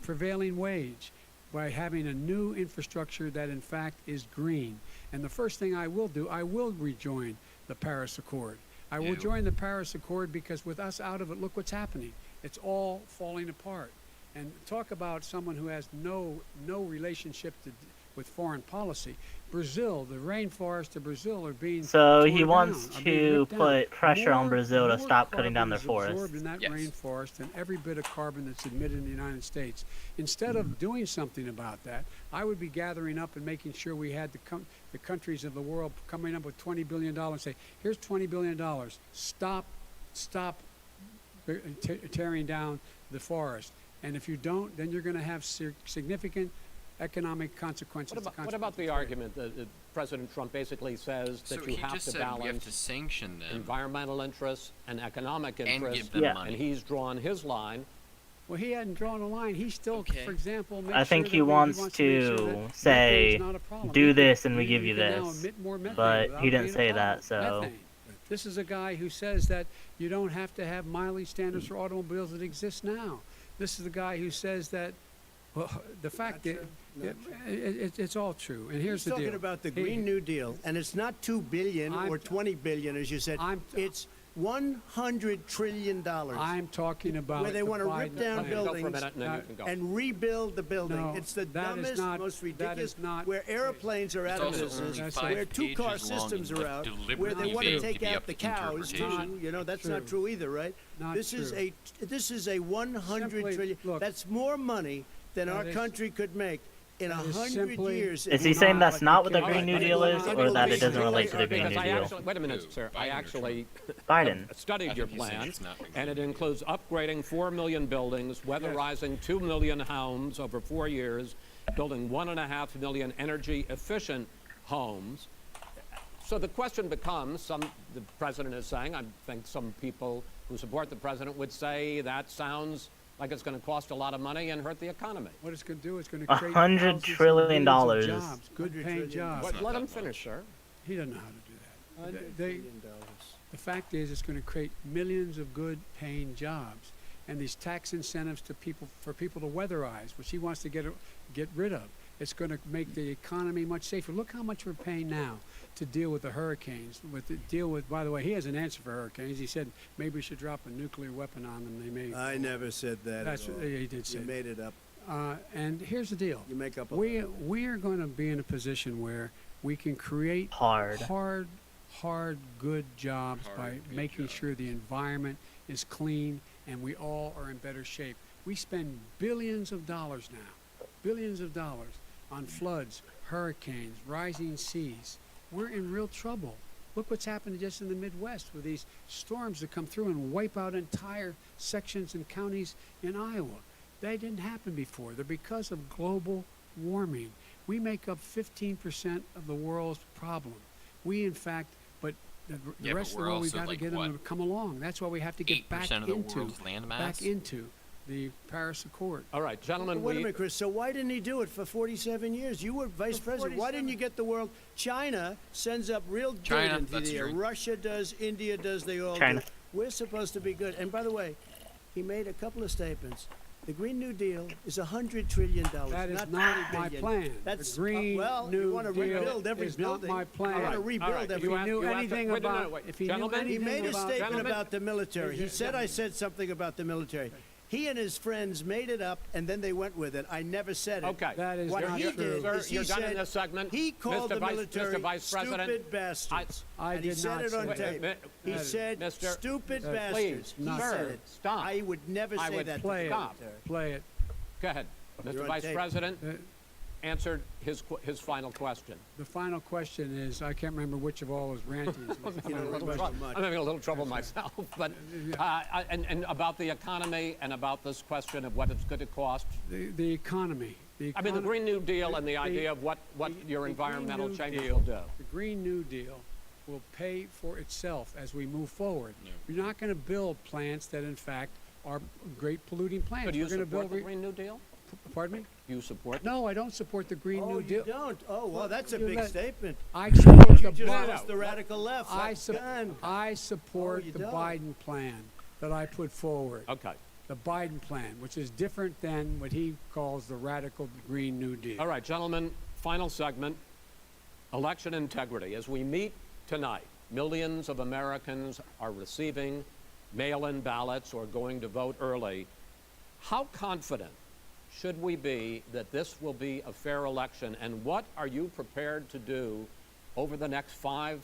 Speaker 3: prevailing wage, by having a new infrastructure that in fact is green. And the first thing I will do, I will rejoin the Paris Accord. I will join the Paris Accord because with us out of it, look what's happening. It's all falling apart. And talk about someone who has no relationship with foreign policy. Brazil, the rainforests of Brazil are being
Speaker 5: So
Speaker 3: torn
Speaker 5: he
Speaker 3: down,
Speaker 5: wants
Speaker 3: are being
Speaker 5: to
Speaker 3: ripped down.
Speaker 5: put pressure on
Speaker 3: More-
Speaker 5: Brazil to
Speaker 3: more
Speaker 5: stop cutting down
Speaker 3: carbon
Speaker 5: their
Speaker 3: is absorbed
Speaker 5: forests.
Speaker 3: in that
Speaker 4: Yes.
Speaker 3: rainforest than every bit of carbon that's emitted in the United States. Instead of doing something about that, I would be gathering up and making sure we had the countries of the world coming up with $20 billion and say, here's $20 billion. Stop tearing down the forest. And if you don't, then you're going to have significant economic consequences.
Speaker 1: What about the argument that President Trump basically says that
Speaker 4: So
Speaker 1: you
Speaker 4: he
Speaker 1: have
Speaker 4: just
Speaker 1: to
Speaker 4: said we have
Speaker 1: balance
Speaker 4: to sanction them.
Speaker 1: environmental interests and economic
Speaker 4: And
Speaker 1: interests,
Speaker 4: give them
Speaker 5: Yeah.
Speaker 4: money.
Speaker 1: and he's drawn his line.
Speaker 3: Well, he hadn't drawn a line. He still,
Speaker 4: Okay.
Speaker 3: for example, makes
Speaker 5: I think
Speaker 3: sure
Speaker 5: he
Speaker 3: that
Speaker 5: wants
Speaker 3: to make sure
Speaker 5: to
Speaker 3: that methane
Speaker 5: say,
Speaker 3: is not a problem.
Speaker 5: "Do
Speaker 3: You can-
Speaker 5: this and we give you
Speaker 3: can now
Speaker 5: this,"
Speaker 3: emit more methane
Speaker 5: but
Speaker 3: without
Speaker 5: he didn't
Speaker 3: being a
Speaker 5: say
Speaker 3: problem.
Speaker 5: that, so-
Speaker 3: Methane. This is a guy who says that you don't have to have mileage standards for automobiles that exist now. This is the guy who says that, well, the fact that it's all true. And here's
Speaker 2: He's
Speaker 3: the deal.
Speaker 2: talking about the
Speaker 3: He-
Speaker 2: Green New Deal, and it's not $2 billion or
Speaker 3: I'm-
Speaker 2: $20 billion, as you said. It's $100 trillion.
Speaker 3: I'm talking about
Speaker 2: Where they
Speaker 3: the
Speaker 2: want to rip
Speaker 3: Biden
Speaker 2: down
Speaker 3: plan.
Speaker 1: Go for a
Speaker 2: buildings
Speaker 1: minute and then you can go.
Speaker 2: and rebuild the building.
Speaker 3: No,
Speaker 2: It's the
Speaker 3: that is
Speaker 2: dumbest,
Speaker 3: not-
Speaker 2: most
Speaker 3: that
Speaker 2: ridiculous,
Speaker 3: is not-
Speaker 2: where airplanes are
Speaker 4: It's
Speaker 2: out of
Speaker 4: also
Speaker 2: business,
Speaker 4: only
Speaker 3: That's
Speaker 4: 5
Speaker 2: where two-car
Speaker 4: pages long
Speaker 2: systems
Speaker 4: and
Speaker 2: are out, where
Speaker 4: deliberately
Speaker 2: they want to
Speaker 4: vague
Speaker 2: take
Speaker 4: be
Speaker 2: out
Speaker 4: up
Speaker 2: the
Speaker 4: to
Speaker 2: cows too.
Speaker 4: interpretation.
Speaker 2: You know, that's not
Speaker 3: True.
Speaker 2: true either, right?
Speaker 3: Not
Speaker 2: This is a $100
Speaker 3: Simply,
Speaker 2: trillion.
Speaker 3: look,
Speaker 2: That's more money than our
Speaker 3: that is-
Speaker 2: country could make in
Speaker 3: that is
Speaker 2: 100
Speaker 3: simply-
Speaker 2: years.
Speaker 5: Is
Speaker 2: if
Speaker 5: he
Speaker 2: we
Speaker 5: saying
Speaker 2: not
Speaker 5: that's not what the
Speaker 2: take
Speaker 5: Green
Speaker 2: it.
Speaker 5: New Deal is, or that it doesn't relate to the Green New
Speaker 1: Because I
Speaker 5: Deal?
Speaker 1: actually, wait a minute, sir. I
Speaker 4: Biden or
Speaker 1: actually
Speaker 5: Biden.
Speaker 1: studied
Speaker 4: I
Speaker 1: your
Speaker 4: think he's saying
Speaker 1: plan,
Speaker 4: it's not
Speaker 1: and it
Speaker 4: included.
Speaker 1: includes upgrading 4 million buildings, weatherizing 2 million homes over 4 years, building 1.5 million energy-efficient homes. So the question becomes, the president is saying, I think some people who support the president would say that sounds like it's going to cost a lot of money and hurt the economy.
Speaker 3: What it's going to do is going to create
Speaker 5: $100
Speaker 3: thousands and
Speaker 5: trillion
Speaker 3: millions of jobs, good-paying jobs.
Speaker 1: Let
Speaker 4: not
Speaker 1: him
Speaker 4: that
Speaker 1: finish, sir.
Speaker 3: He doesn't know how to do that.
Speaker 2: $100
Speaker 3: They-
Speaker 2: billion.
Speaker 3: The fact is, it's going to create millions of good-paying jobs, and these tax incentives to people for people to weatherize, which he wants to get rid of. It's going to make the economy much safer. Look how much we're paying now to deal with the hurricanes. By the way, he has an answer for hurricanes. He said maybe we should drop a nuclear weapon on them. They may.
Speaker 2: I never said that.
Speaker 3: That's
Speaker 2: at all.
Speaker 3: he did say.
Speaker 2: You made it up.
Speaker 3: And here's the deal.
Speaker 2: You make up a
Speaker 3: we are going to be in a position where we can create hard, good jobs by making sure the environment is clean and we all are in better shape. We spend billions of dollars on floods, hurricanes, rising seas. We're in real trouble. Look what's happened just in the Midwest with these storms that come through and wipe out entire sections and counties in Iowa. That didn't happen before. They're because of global warming. We make up 15% of the world's problem. We, in fact, but the rest of the world, we've got to get them to come along. That's why we have to get back into the Paris Accord.
Speaker 1: All right, gentlemen.
Speaker 2: Wait a minute, Chris. So why didn't he do it for 47 years? You were vice president. Why didn't you get the world? China sends up real dirt into the air. Russia does. India does. They all do. We're supposed to be good. And by the way, he made a couple of statements. The Green New Deal is $100 trillion.
Speaker 3: That is
Speaker 2: not
Speaker 3: not my
Speaker 2: billion.
Speaker 3: plan.
Speaker 2: That's
Speaker 3: the Green
Speaker 2: New
Speaker 3: Deal
Speaker 2: you want to rebuild every
Speaker 3: is
Speaker 2: building.
Speaker 3: not my plan.
Speaker 2: I want to rebuild every.
Speaker 3: If he knew anything about,
Speaker 2: He made a statement
Speaker 1: Gentlemen.
Speaker 2: about the military. He said I said something about the military. He and his friends made it up, and then they went with it. I never said it.
Speaker 1: Okay.
Speaker 3: That is
Speaker 2: What
Speaker 3: not
Speaker 2: he
Speaker 3: true.
Speaker 2: did is he
Speaker 1: You're done in
Speaker 2: said
Speaker 1: this segment.
Speaker 2: he called
Speaker 1: Mr.
Speaker 2: the military
Speaker 1: Mr. Vice President,
Speaker 2: stupid bastards.
Speaker 3: I
Speaker 2: and he
Speaker 3: did
Speaker 2: said
Speaker 3: not
Speaker 2: it on
Speaker 3: say
Speaker 2: tape.
Speaker 3: that.
Speaker 2: He said
Speaker 1: Mr.
Speaker 2: stupid
Speaker 1: Please,
Speaker 2: bastards. He
Speaker 1: sir,
Speaker 2: said it.
Speaker 1: stop.
Speaker 2: I would never
Speaker 1: I
Speaker 2: say
Speaker 1: would
Speaker 2: that.
Speaker 3: Play
Speaker 2: to
Speaker 3: it.
Speaker 2: the military.
Speaker 3: Play it.
Speaker 1: Go ahead.
Speaker 2: You're
Speaker 1: Mr.
Speaker 2: on
Speaker 1: Vice
Speaker 2: tape.
Speaker 1: President answered his final question.
Speaker 3: The final question is, I can't remember which of all his rantings. was.
Speaker 2: You know,
Speaker 3: Everybody-
Speaker 2: much.
Speaker 1: I'm having a little trouble myself, but and about the economy and about this question of what it's going to cost.
Speaker 3: the economy.
Speaker 1: I mean, the Green New Deal and the idea of what your
Speaker 3: the
Speaker 1: environmental
Speaker 3: Green New
Speaker 1: changes
Speaker 3: Deal.
Speaker 1: will do.
Speaker 3: The Green New Deal will pay for itself as we move forward. You're not going to build plants that, in fact, are great polluting plants.
Speaker 1: So do you
Speaker 3: We're going to
Speaker 1: support
Speaker 3: build.
Speaker 1: the Green New Deal?
Speaker 3: Pardon me?
Speaker 1: Do you support?
Speaker 3: No, I don't support the Green
Speaker 2: Oh,
Speaker 3: New
Speaker 2: you
Speaker 3: Deal.
Speaker 2: don't? Oh, well, that's a
Speaker 3: You
Speaker 2: big
Speaker 3: let-
Speaker 2: statement.
Speaker 3: I support
Speaker 2: You
Speaker 3: the
Speaker 2: just
Speaker 3: Biden.
Speaker 2: lost the radical left. That's done.
Speaker 3: I support
Speaker 2: Oh, you
Speaker 3: the
Speaker 2: don't.
Speaker 3: Biden plan that I put forward.
Speaker 1: Okay.
Speaker 3: The Biden plan, which is different than what he calls the radical Green New Deal.
Speaker 1: All right, gentlemen, final segment, election integrity. As we meet tonight, millions of Americans are receiving mail-in ballots or going to vote early. How confident should we be that this will be a fair election, and what are you prepared to do over the next 5+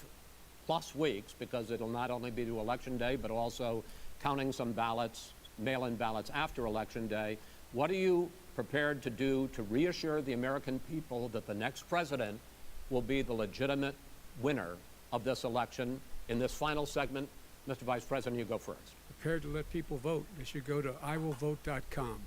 Speaker 1: weeks, because it'll not only be to Election Day, but also counting some ballots, mail-in ballots after Election Day. What are you prepared to do to reassure the American people that the next president will be the legitimate winner of this election? In this final segment, Mr. Vice President, you go first.
Speaker 3: Prepared to let people vote. They should go to iwillvote.com.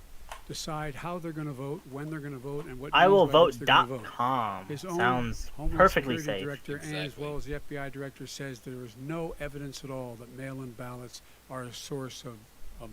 Speaker 3: Decide how they're going to vote, when they're going to vote, and what newsletters they're gonna vote.
Speaker 5: iwillvote.com
Speaker 3: His own
Speaker 5: sounds
Speaker 3: Homeland
Speaker 5: perfectly
Speaker 3: Security
Speaker 5: safe.
Speaker 3: Director and as well as the FBI director says there is no evidence at all that mail-in ballots are a source of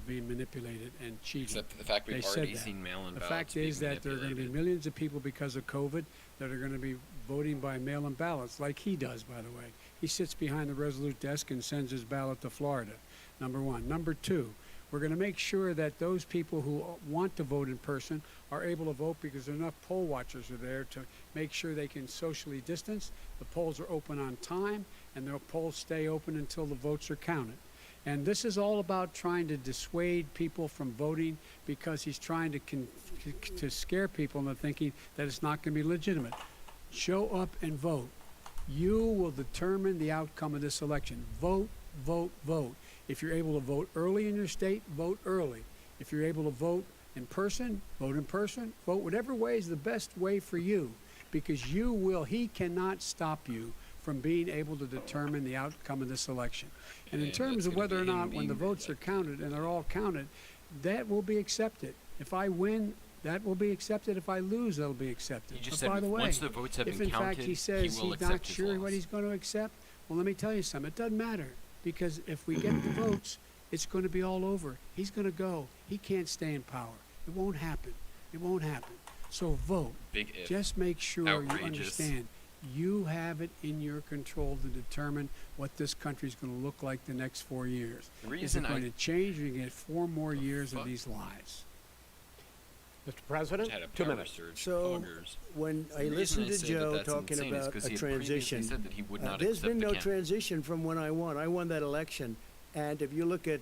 Speaker 3: being manipulated and cheating.
Speaker 4: Except for the fact
Speaker 3: They
Speaker 4: we've
Speaker 3: said
Speaker 4: already
Speaker 3: that.
Speaker 4: seen mail-in
Speaker 3: The
Speaker 4: ballots
Speaker 3: fact
Speaker 4: being
Speaker 3: is that there are going to be
Speaker 4: manipulated.
Speaker 3: millions of people because of COVID that are going to be voting by mail-in ballots, like he does, by the way. He sits behind the Resolute desk and sends his ballot to Florida, number one. Number two, we're going to make sure that those people who want to vote in person are able to vote because enough poll watchers are there to make sure they can socially distance. The polls are open on time, and the polls stay open until the votes are counted. And this is all about trying to dissuade people from voting because he's trying to scare people into thinking that it's not going to be legitimate. Show up and vote. You will determine the outcome of this election. Vote, vote, vote. If you're able to vote early in your state, vote early. If you're able to vote in person, vote in person. Vote whatever way is the best way for you, because he cannot stop you from being able to determine the outcome of this election. And in
Speaker 4: And
Speaker 3: terms
Speaker 4: it's
Speaker 3: of
Speaker 4: gonna
Speaker 3: whether or
Speaker 4: be him
Speaker 3: not, when the
Speaker 4: being
Speaker 3: votes are counted and they're all counted, that will be accepted. If I win, that will be accepted. If I lose, that'll be accepted.
Speaker 6: He just
Speaker 3: But
Speaker 6: said
Speaker 3: by the way,
Speaker 6: once the votes have
Speaker 3: if
Speaker 6: been
Speaker 3: in fact
Speaker 6: counted,
Speaker 3: he says
Speaker 6: he will
Speaker 3: he's not
Speaker 6: accept his
Speaker 3: sure what
Speaker 6: loss.
Speaker 3: he's going to accept, well, let me tell you something. It doesn't matter, because if we get the votes, it's going to be all over. He's going to go. He can't stay in power. It won't happen. It won't happen. So vote.
Speaker 4: Big if.
Speaker 3: Just make sure you
Speaker 4: Outrageous.
Speaker 3: understand. You have it in your control to determine what this country is going to look like the next 4 years.
Speaker 4: The
Speaker 3: Is it
Speaker 4: reason
Speaker 3: going to change, or you get 4 more years of these lies?
Speaker 1: Mr. President,
Speaker 4: Had a
Speaker 1: 2
Speaker 4: power
Speaker 1: minutes.
Speaker 4: surge.
Speaker 2: So
Speaker 4: Poggers.
Speaker 2: when I
Speaker 4: The reason
Speaker 2: listen
Speaker 4: I
Speaker 2: to
Speaker 4: say that
Speaker 2: Joe
Speaker 4: that's
Speaker 2: talking
Speaker 4: insane is
Speaker 2: about
Speaker 4: 'cause
Speaker 2: a
Speaker 4: he had previously
Speaker 2: transition,
Speaker 4: said that he would not
Speaker 2: there's
Speaker 4: accept
Speaker 2: been
Speaker 4: the
Speaker 2: no
Speaker 4: can.
Speaker 2: transition from when I won. I won that election, and if you look at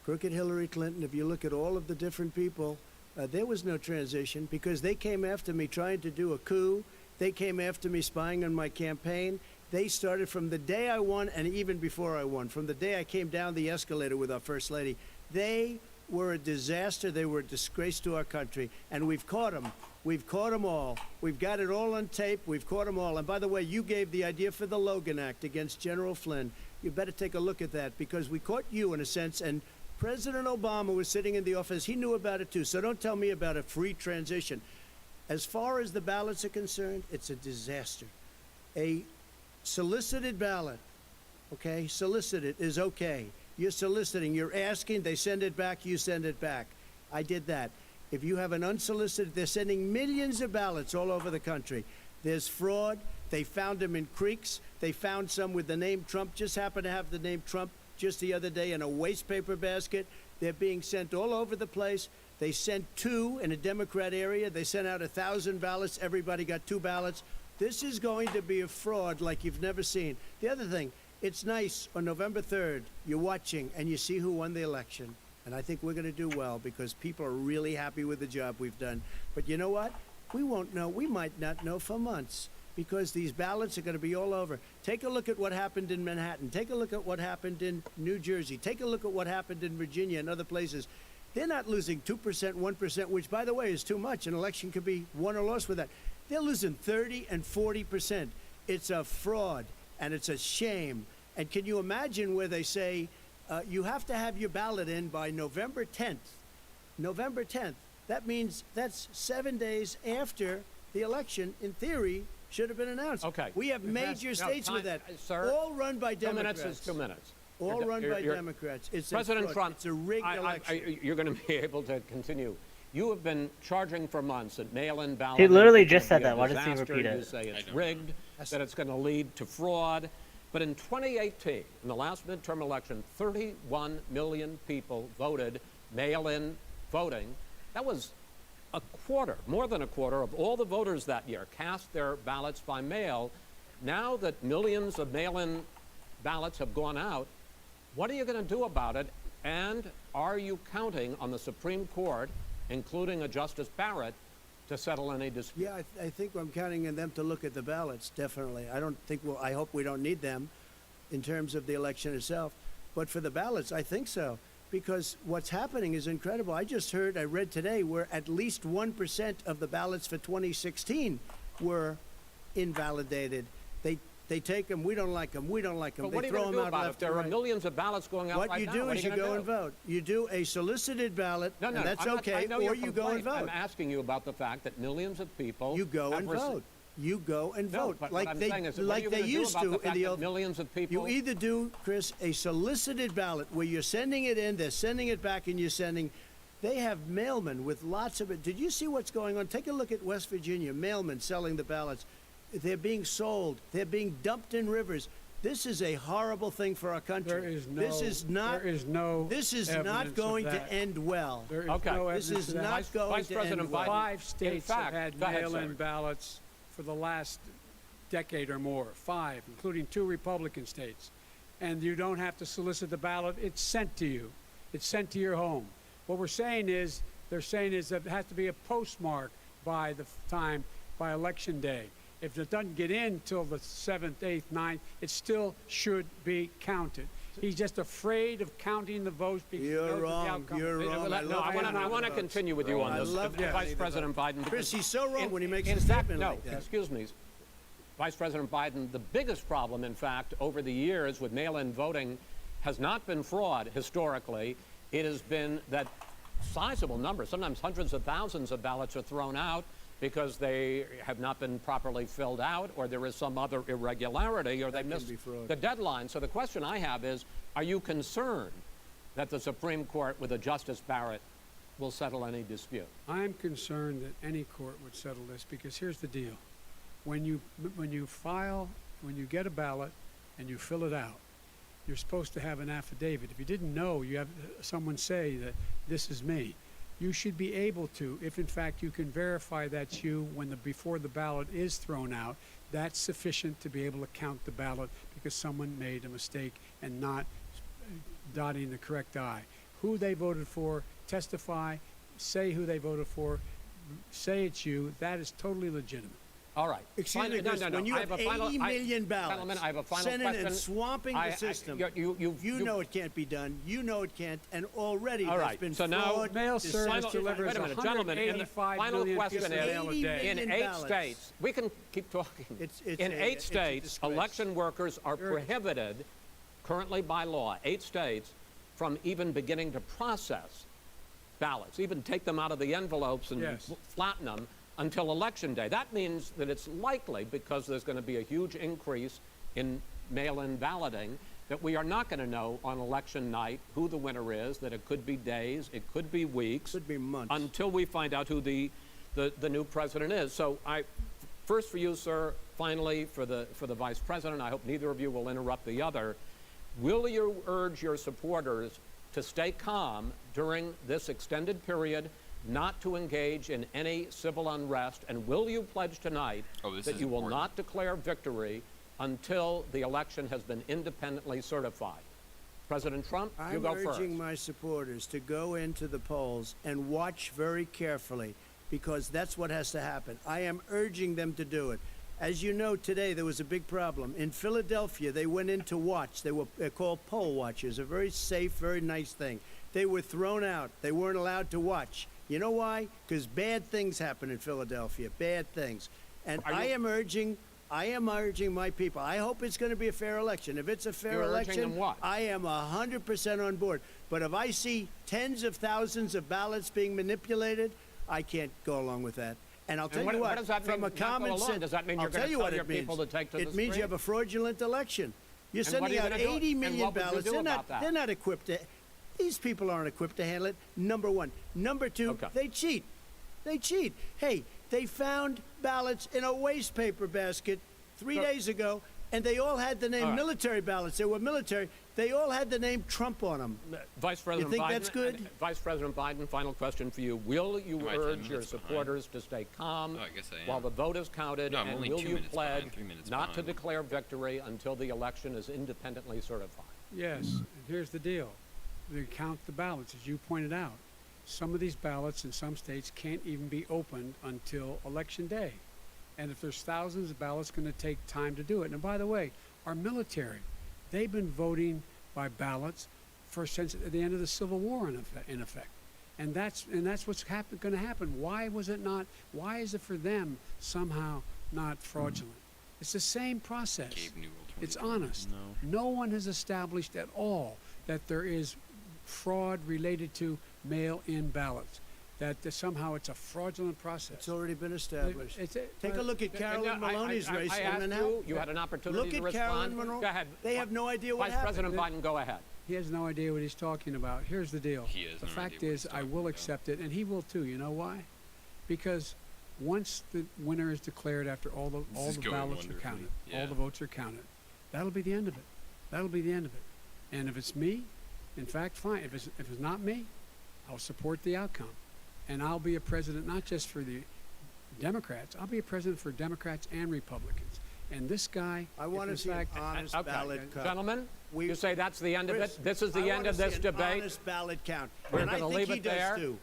Speaker 2: crooked Hillary Clinton, if you look at all of the different people, there was no transition because they came after me trying to do a coup. They came after me spying on my campaign. They started from the day I won and even before I won, from the day I came down the escalator with our First Lady. They were a disaster. They were a disgrace to our country, and we've caught them. We've caught them all. We've got it all on tape. We've caught them all. And by the way, you gave the idea for the Logan Act against General Flynn. You better take a look at that because we caught you in a sense, and President Obama was sitting in the office. He knew about it too. So don't tell me about a free transition. As far as the ballots are concerned, it's a disaster. A solicited ballot, okay, solicited is okay. You're soliciting, you're asking, they send it back, you send it back. I did that. If you have an unsolicited, they're sending millions of ballots all over the country. There's fraud. They found them in creeks. They found some with the name Trump, just happened to have the name Trump just the other day in a waste paper basket. They're being sent all over the place. They sent 2 in a Democrat area. They sent out 1,000 ballots. Everybody got 2 ballots. This is going to be a fraud like you've never seen. The other thing, it's nice on November 3rd, you're watching and you see who won the election. And I think we're going to do well because people are really happy with the job we've done. But you know what? We won't know. We might not know for months because these ballots are going to be all over. Take a look at what happened in Manhattan. Take a look at what happened in New Jersey. Take a look at what happened in Virginia and other places. They're not losing 2%, 1%, which, by the way, is too much. An election could be won or lost with that. They're losing 30 and 40%. It's a fraud, and it's a shame. And can you imagine where they say you have to have your ballot in by November 10th? November 10th. That means that's 7 days after the election, in theory, should have been announced.
Speaker 1: Okay.
Speaker 2: We have major states with that,
Speaker 1: Sir,
Speaker 2: all run by
Speaker 1: 2
Speaker 2: Democrats.
Speaker 1: minutes is 2 minutes.
Speaker 2: All
Speaker 1: You're-
Speaker 2: run by
Speaker 1: you're-
Speaker 2: Democrats. It's
Speaker 1: President
Speaker 2: a fraud.
Speaker 1: Trump,
Speaker 2: It's a rigged election.
Speaker 1: you're going to be able to continue. You have been charging for months that mail-in balloting.
Speaker 5: He literally
Speaker 1: is gonna
Speaker 5: just said
Speaker 1: be a
Speaker 5: that. Why does he
Speaker 1: disaster.
Speaker 5: repeat it?
Speaker 1: You say
Speaker 4: I
Speaker 1: it's
Speaker 4: don't
Speaker 1: rigged, that it's going to lead to fraud. But in 2018, in the last midterm election, 31 million people voted mail-in voting. That was a quarter, more than a quarter of all the voters that year cast their ballots by mail. Now that millions of mail-in ballots have gone out, what are you going to do about it? And are you counting on the Supreme Court, including a Justice Barrett, to settle any dispute?
Speaker 2: Yeah, I think I'm counting on them to look at the ballots, definitely. I don't think I hope we don't need them in terms of the election itself. But for the ballots, I think so. Because what's happening is incredible. I read today, where at least 1% of the ballots for 2016 were invalidated. They take them, we don't like them, we don't like them.
Speaker 1: But what
Speaker 2: They
Speaker 1: are you
Speaker 2: throw
Speaker 1: going to
Speaker 2: them
Speaker 1: do
Speaker 2: out
Speaker 1: about it? If
Speaker 2: left
Speaker 1: there
Speaker 2: and
Speaker 1: are
Speaker 2: right.
Speaker 1: millions of ballots going out
Speaker 2: What
Speaker 1: right
Speaker 2: you
Speaker 1: now,
Speaker 2: do
Speaker 1: what
Speaker 2: is
Speaker 1: are
Speaker 2: you
Speaker 1: gonna
Speaker 2: go
Speaker 1: do?
Speaker 2: and vote. You do a solicited ballot,
Speaker 1: No,
Speaker 2: and that's
Speaker 1: I'm not-
Speaker 2: okay,
Speaker 1: I know your
Speaker 2: or you go and
Speaker 1: complaint.
Speaker 2: vote.
Speaker 1: I'm asking you about the fact that millions of people
Speaker 2: You go
Speaker 1: have
Speaker 2: and vote. You go and
Speaker 1: No,
Speaker 2: vote
Speaker 1: but
Speaker 2: like
Speaker 1: what I'm
Speaker 2: they
Speaker 1: saying is, what are
Speaker 2: like
Speaker 1: you
Speaker 2: they
Speaker 1: gonna do
Speaker 2: used
Speaker 1: about
Speaker 2: to
Speaker 1: the
Speaker 2: in
Speaker 1: fact
Speaker 2: the
Speaker 1: that
Speaker 2: old.
Speaker 1: millions of people?
Speaker 2: You either do, Chris, a solicited ballot where you're sending it in, they're sending it back, and you're sending. They have mailmen with lots of it. Did you see what's going on? Take a look at West Virginia. Mailmen selling the ballots. They're being sold. They're being dumped in rivers. This is a horrible thing for our country.
Speaker 3: There is no.
Speaker 2: This is not.
Speaker 3: There is no.
Speaker 2: This is
Speaker 3: evidence
Speaker 2: not
Speaker 3: of
Speaker 2: going to
Speaker 3: that.
Speaker 2: end well.
Speaker 3: There is
Speaker 1: Okay.
Speaker 3: no
Speaker 2: This
Speaker 3: evidence
Speaker 2: is
Speaker 3: of that.
Speaker 2: not going
Speaker 1: Vice
Speaker 2: to
Speaker 1: President
Speaker 2: end
Speaker 1: Biden-
Speaker 2: well.
Speaker 3: 5 states
Speaker 1: fact,
Speaker 3: have had
Speaker 1: go ahead,
Speaker 3: mail-in
Speaker 1: sir.
Speaker 3: ballots for the last decade or more. 5, including 2 Republican states. And you don't have to solicit the ballot. It's sent to you. It's sent to your home. What they're saying is that it has to be a postmark by election day. If it doesn't get in till the 7th, 8th, 9th, it still should be counted. He's just afraid of counting the votes because he
Speaker 2: You're
Speaker 3: knows what the
Speaker 2: wrong.
Speaker 3: outcome
Speaker 2: You're
Speaker 3: is.
Speaker 2: wrong.
Speaker 1: No, I want to
Speaker 2: votes.
Speaker 1: continue with you on
Speaker 2: I
Speaker 1: this,
Speaker 2: love
Speaker 1: Vice
Speaker 2: counting the
Speaker 1: President Biden.
Speaker 2: Chris,
Speaker 1: because
Speaker 2: he's so wrong when he makes
Speaker 1: in
Speaker 2: a
Speaker 1: fact,
Speaker 2: statement
Speaker 1: no,
Speaker 2: like that.
Speaker 1: excuse me, Vice President Biden, the biggest problem, in fact, over the years with mail-in voting has not been fraud historically. It has been that sizable numbers, sometimes hundreds of thousands of ballots are thrown out because they have not been properly filled out, or there is some other irregularity, or they
Speaker 2: can
Speaker 1: missed
Speaker 2: be fraud.
Speaker 1: the deadline. So the question I have is, are you concerned that the Supreme Court with a Justice Barrett will settle any dispute?
Speaker 3: I'm concerned that any court would settle this because here's the deal. When you get a ballot and you fill it out, you're supposed to have an affidavit. If you didn't know, you have someone say that this is me. you should be able to, if in fact you can verify that's you before the ballot is thrown out, that's sufficient to be able to count the ballot because someone made a mistake and not dotting the correct I. Who they voted for, testify, say who they voted for, say it's you, that is totally legitimate.
Speaker 1: All right.
Speaker 2: Excuse me,
Speaker 1: No,
Speaker 2: Chris,
Speaker 1: no, no.
Speaker 2: when you
Speaker 1: I
Speaker 2: have
Speaker 1: a final-
Speaker 2: 80 million ballots
Speaker 1: Gentlemen, I have a final
Speaker 2: sent in
Speaker 1: question.
Speaker 2: and swamping the system, you know it can't be done. You know it can't, and already
Speaker 1: All
Speaker 2: there's
Speaker 1: right,
Speaker 2: been
Speaker 1: so now-
Speaker 2: fraud.
Speaker 3: Mail
Speaker 2: deception.
Speaker 3: service delivers
Speaker 1: Wait a minute, gentlemen, in the
Speaker 3: 185
Speaker 1: final
Speaker 3: million
Speaker 1: question
Speaker 3: pieces of
Speaker 1: is,
Speaker 3: mail a day.
Speaker 1: in
Speaker 2: million
Speaker 1: 8
Speaker 2: ballots.
Speaker 1: states, we can keep talking.
Speaker 2: It's
Speaker 1: In
Speaker 2: a
Speaker 1: 8 states,
Speaker 2: disgrace.
Speaker 1: election workers are prohibited, currently by law, 8 states, from even beginning to process ballots, even take them out of the envelopes and
Speaker 3: Yes.
Speaker 1: flatten them until Election Day. That means that it's likely, because there's going to be a huge increase in mail-in balloting, that we are not going to know on election night who the winner is, that it could be days, it could be weeks.
Speaker 2: Could be months.
Speaker 1: Until we find out who the new president is. So first for you, sir, finally for the vice president, I hope neither of you will interrupt the other. Will you urge your supporters to stay calm during this extended period, not to engage in any civil unrest, and will you pledge tonight
Speaker 4: This
Speaker 1: that
Speaker 4: is
Speaker 1: you will
Speaker 4: important.
Speaker 1: not declare victory until the election has been independently certified? President Trump, you
Speaker 2: I'm
Speaker 1: go first.
Speaker 2: urging my supporters to go into the polls and watch very carefully, because that's what has to happen. I am urging them to do it. As you know, today there was a big problem. In Philadelphia, they went in to watch. They're called poll watchers, a very safe, very nice thing. They were thrown out. They weren't allowed to watch. You know why? Because bad things happen in Philadelphia, bad things. And I am urging my people. I hope it's going to be a fair election. If it's a fair
Speaker 1: You're urging
Speaker 2: election,
Speaker 1: them what?
Speaker 2: I am 100% on board. But if I see tens of thousands of ballots being manipulated, I can't go along with that. And I'll tell
Speaker 1: what-
Speaker 2: you
Speaker 1: what
Speaker 2: what,
Speaker 1: does that
Speaker 2: from
Speaker 1: mean,
Speaker 2: a
Speaker 1: not go
Speaker 2: common
Speaker 1: along?
Speaker 2: sense,
Speaker 1: Does that mean you're
Speaker 2: I'll
Speaker 1: gonna
Speaker 2: tell you
Speaker 1: tell
Speaker 2: what
Speaker 1: your
Speaker 2: it means.
Speaker 1: people to take to the
Speaker 2: It means you
Speaker 1: street?
Speaker 2: have a fraudulent election. You're
Speaker 1: And what
Speaker 2: sending
Speaker 1: are you
Speaker 2: out
Speaker 1: gonna do?
Speaker 2: 80
Speaker 1: And
Speaker 2: million
Speaker 1: what would you
Speaker 2: ballots.
Speaker 1: do
Speaker 2: They're
Speaker 1: about that?
Speaker 2: they're not equipped to. These people aren't equipped to handle it. Number one. Number two,
Speaker 1: Okay.
Speaker 2: they cheat. They cheat. Hey, they found ballots in a waste paper basket 3 days ago, and they all had the name
Speaker 1: All right.
Speaker 2: military ballots. They were military. They all had the name Trump on them.
Speaker 1: Vice President
Speaker 2: think
Speaker 1: Biden,
Speaker 2: that's good?
Speaker 1: Vice PresidentIden, final question for you. Will you
Speaker 4: Am I 10
Speaker 1: urge your
Speaker 4: minutes behind?
Speaker 1: supporters to stay calm
Speaker 4: Oh, I guess I am.
Speaker 1: while the vote is counted?
Speaker 4: No, I'm
Speaker 1: and
Speaker 4: only
Speaker 1: will
Speaker 4: 2
Speaker 1: you
Speaker 4: minutes
Speaker 1: pledge
Speaker 4: behind, 3 minutes
Speaker 1: not to
Speaker 4: behind.
Speaker 1: declare victory until the election is independently certified?
Speaker 3: Yes, and here's the deal. They count the ballots, as you pointed out. Some of these ballots in some states can't even be opened until Election Day. And if there's thousands of ballots, it's going to take time to do it. And by the way, our military, they've been voting by ballots since the end of the Civil War, in effect. And that's what's going to happen. Why was it not? Why is it for them somehow not fraudulent? It's the same process.
Speaker 4: Gabe Newell,
Speaker 3: It's
Speaker 4: 22.
Speaker 3: honest.
Speaker 6: No.
Speaker 3: No one has established at all that there is fraud related to mail-in ballots. That somehow it's a fraudulent process.
Speaker 2: It's already been established. Take a look at
Speaker 1: And,
Speaker 2: Carolyn Maloney's race.
Speaker 1: I
Speaker 2: and
Speaker 1: asked
Speaker 2: now,
Speaker 1: you had an opportunity
Speaker 2: look
Speaker 1: to
Speaker 2: at Carolyn
Speaker 1: respond.
Speaker 2: Maloney.
Speaker 1: Go ahead.
Speaker 2: They have no idea what
Speaker 1: Vice
Speaker 2: happened.
Speaker 1: President Biden, go ahead.
Speaker 3: He has no idea what he's talking about. Here's the deal.
Speaker 4: He has
Speaker 3: the
Speaker 4: no
Speaker 3: fact
Speaker 4: idea what
Speaker 3: is,
Speaker 4: he's
Speaker 3: I
Speaker 4: talking
Speaker 3: will
Speaker 4: about.
Speaker 3: accept it, and he will too. You know why? Because once the winner is declared, after all the
Speaker 4: is going
Speaker 3: ballots are
Speaker 4: wonderfully.
Speaker 3: counted,
Speaker 4: Yeah.
Speaker 3: all the votes are counted, that'll be the end of it. That'll be the end of it. And if it's me, in fact, fine. If it's not me, I'll support the outcome, and I'll be a president not just for the Democrats. I'll be a president for Democrats and Republicans. And this guy,
Speaker 2: I want to
Speaker 3: if
Speaker 2: see
Speaker 3: in
Speaker 2: an
Speaker 3: fact,
Speaker 2: honest
Speaker 1: Okay,
Speaker 2: ballot count.
Speaker 1: gentlemen,
Speaker 2: We-
Speaker 1: you say that's the end of
Speaker 2: Chris,
Speaker 1: it? This is
Speaker 2: I
Speaker 1: the
Speaker 2: wanna
Speaker 1: end of
Speaker 2: see
Speaker 1: this
Speaker 2: an
Speaker 1: debate?
Speaker 2: honest ballot count.
Speaker 1: We're
Speaker 2: and I
Speaker 1: going to
Speaker 2: think
Speaker 1: leave
Speaker 2: he
Speaker 1: it there.
Speaker 2: does too.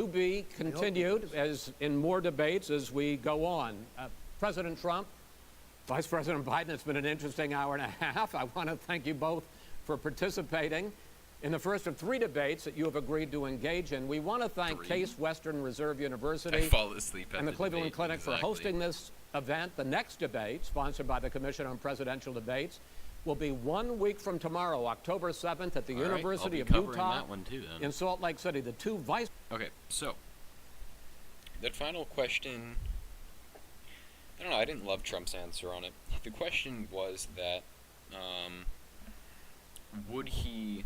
Speaker 1: To be continued as in more debates as we go on. President Trump, Vice President Biden, it's been an interesting hour and a half. I want to thank you both for participating in the first of 3 debates that you have agreed to engage in. We want to thank
Speaker 4: 3?
Speaker 1: Case Western Reserve
Speaker 4: I
Speaker 1: University
Speaker 4: fall asleep at
Speaker 1: and the Cleveland
Speaker 4: debate,
Speaker 1: Clinic for
Speaker 4: exactly.
Speaker 1: hosting this event. The next debate, sponsored by the Commission on Presidential Debates, will be 1 week from tomorrow, October 7th, at the
Speaker 4: All right,
Speaker 1: University
Speaker 4: I'll
Speaker 1: of
Speaker 4: be covering
Speaker 1: Utah
Speaker 4: that one too, then.
Speaker 1: in Salt Lake City. The 2 vice
Speaker 4: Okay, so that final question, I don't know. I didn't love Trump's answer on it. The question was that would he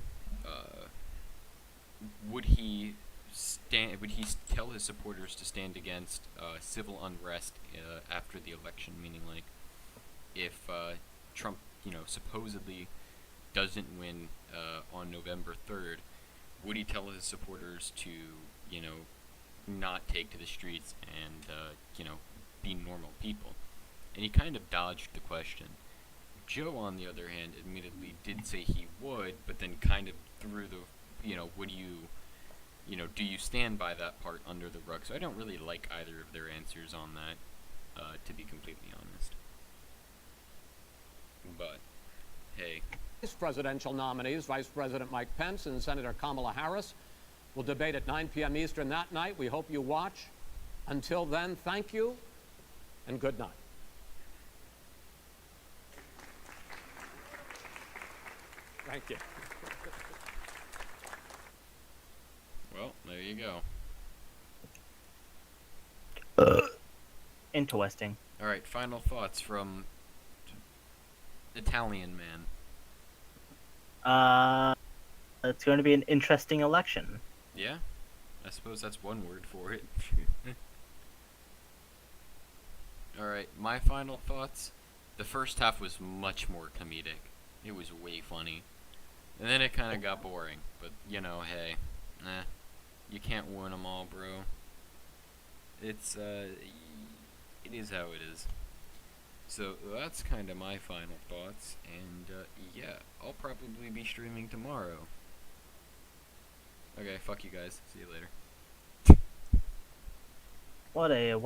Speaker 4: tell his supporters to stand against civil unrest after the election? Meaning, like, if Trump, supposedly doesn't win on November 3rd, would he tell his supporters to, you know, not take to the streets and, you know, be normal people. And he kind of dodged the question. Joe, on the other hand, admittedly did say he would, but then kind of threw the, you know, would you, you know, do you stand by that part under the rug? So I don't really like either of their answers on that, to be completely honest. But, hey.
Speaker 1: Vice presidential nominees, Vice President Mike Pence and Senator Kamala Harris, will debate at 9 p.m. Eastern that night. We hope you watch. Until then, thank you and good night. Thank you.
Speaker 4: Well, there you go.
Speaker 5: Interesting.
Speaker 4: All right, final thoughts from Italian man.
Speaker 5: It's going to be an interesting election.
Speaker 4: Yeah, I suppose that's one word for it. All right, my final thoughts. The first half was much more comedic. It was way funny. And then it kind of got boring. But, you know, hey, you can't win them all, bro. It's, it is how it is. So that's kind of my final thoughts, and yeah, I'll probably be streaming tomorrow. Okay, fuck you guys. See you later.
Speaker 5: What a wonderful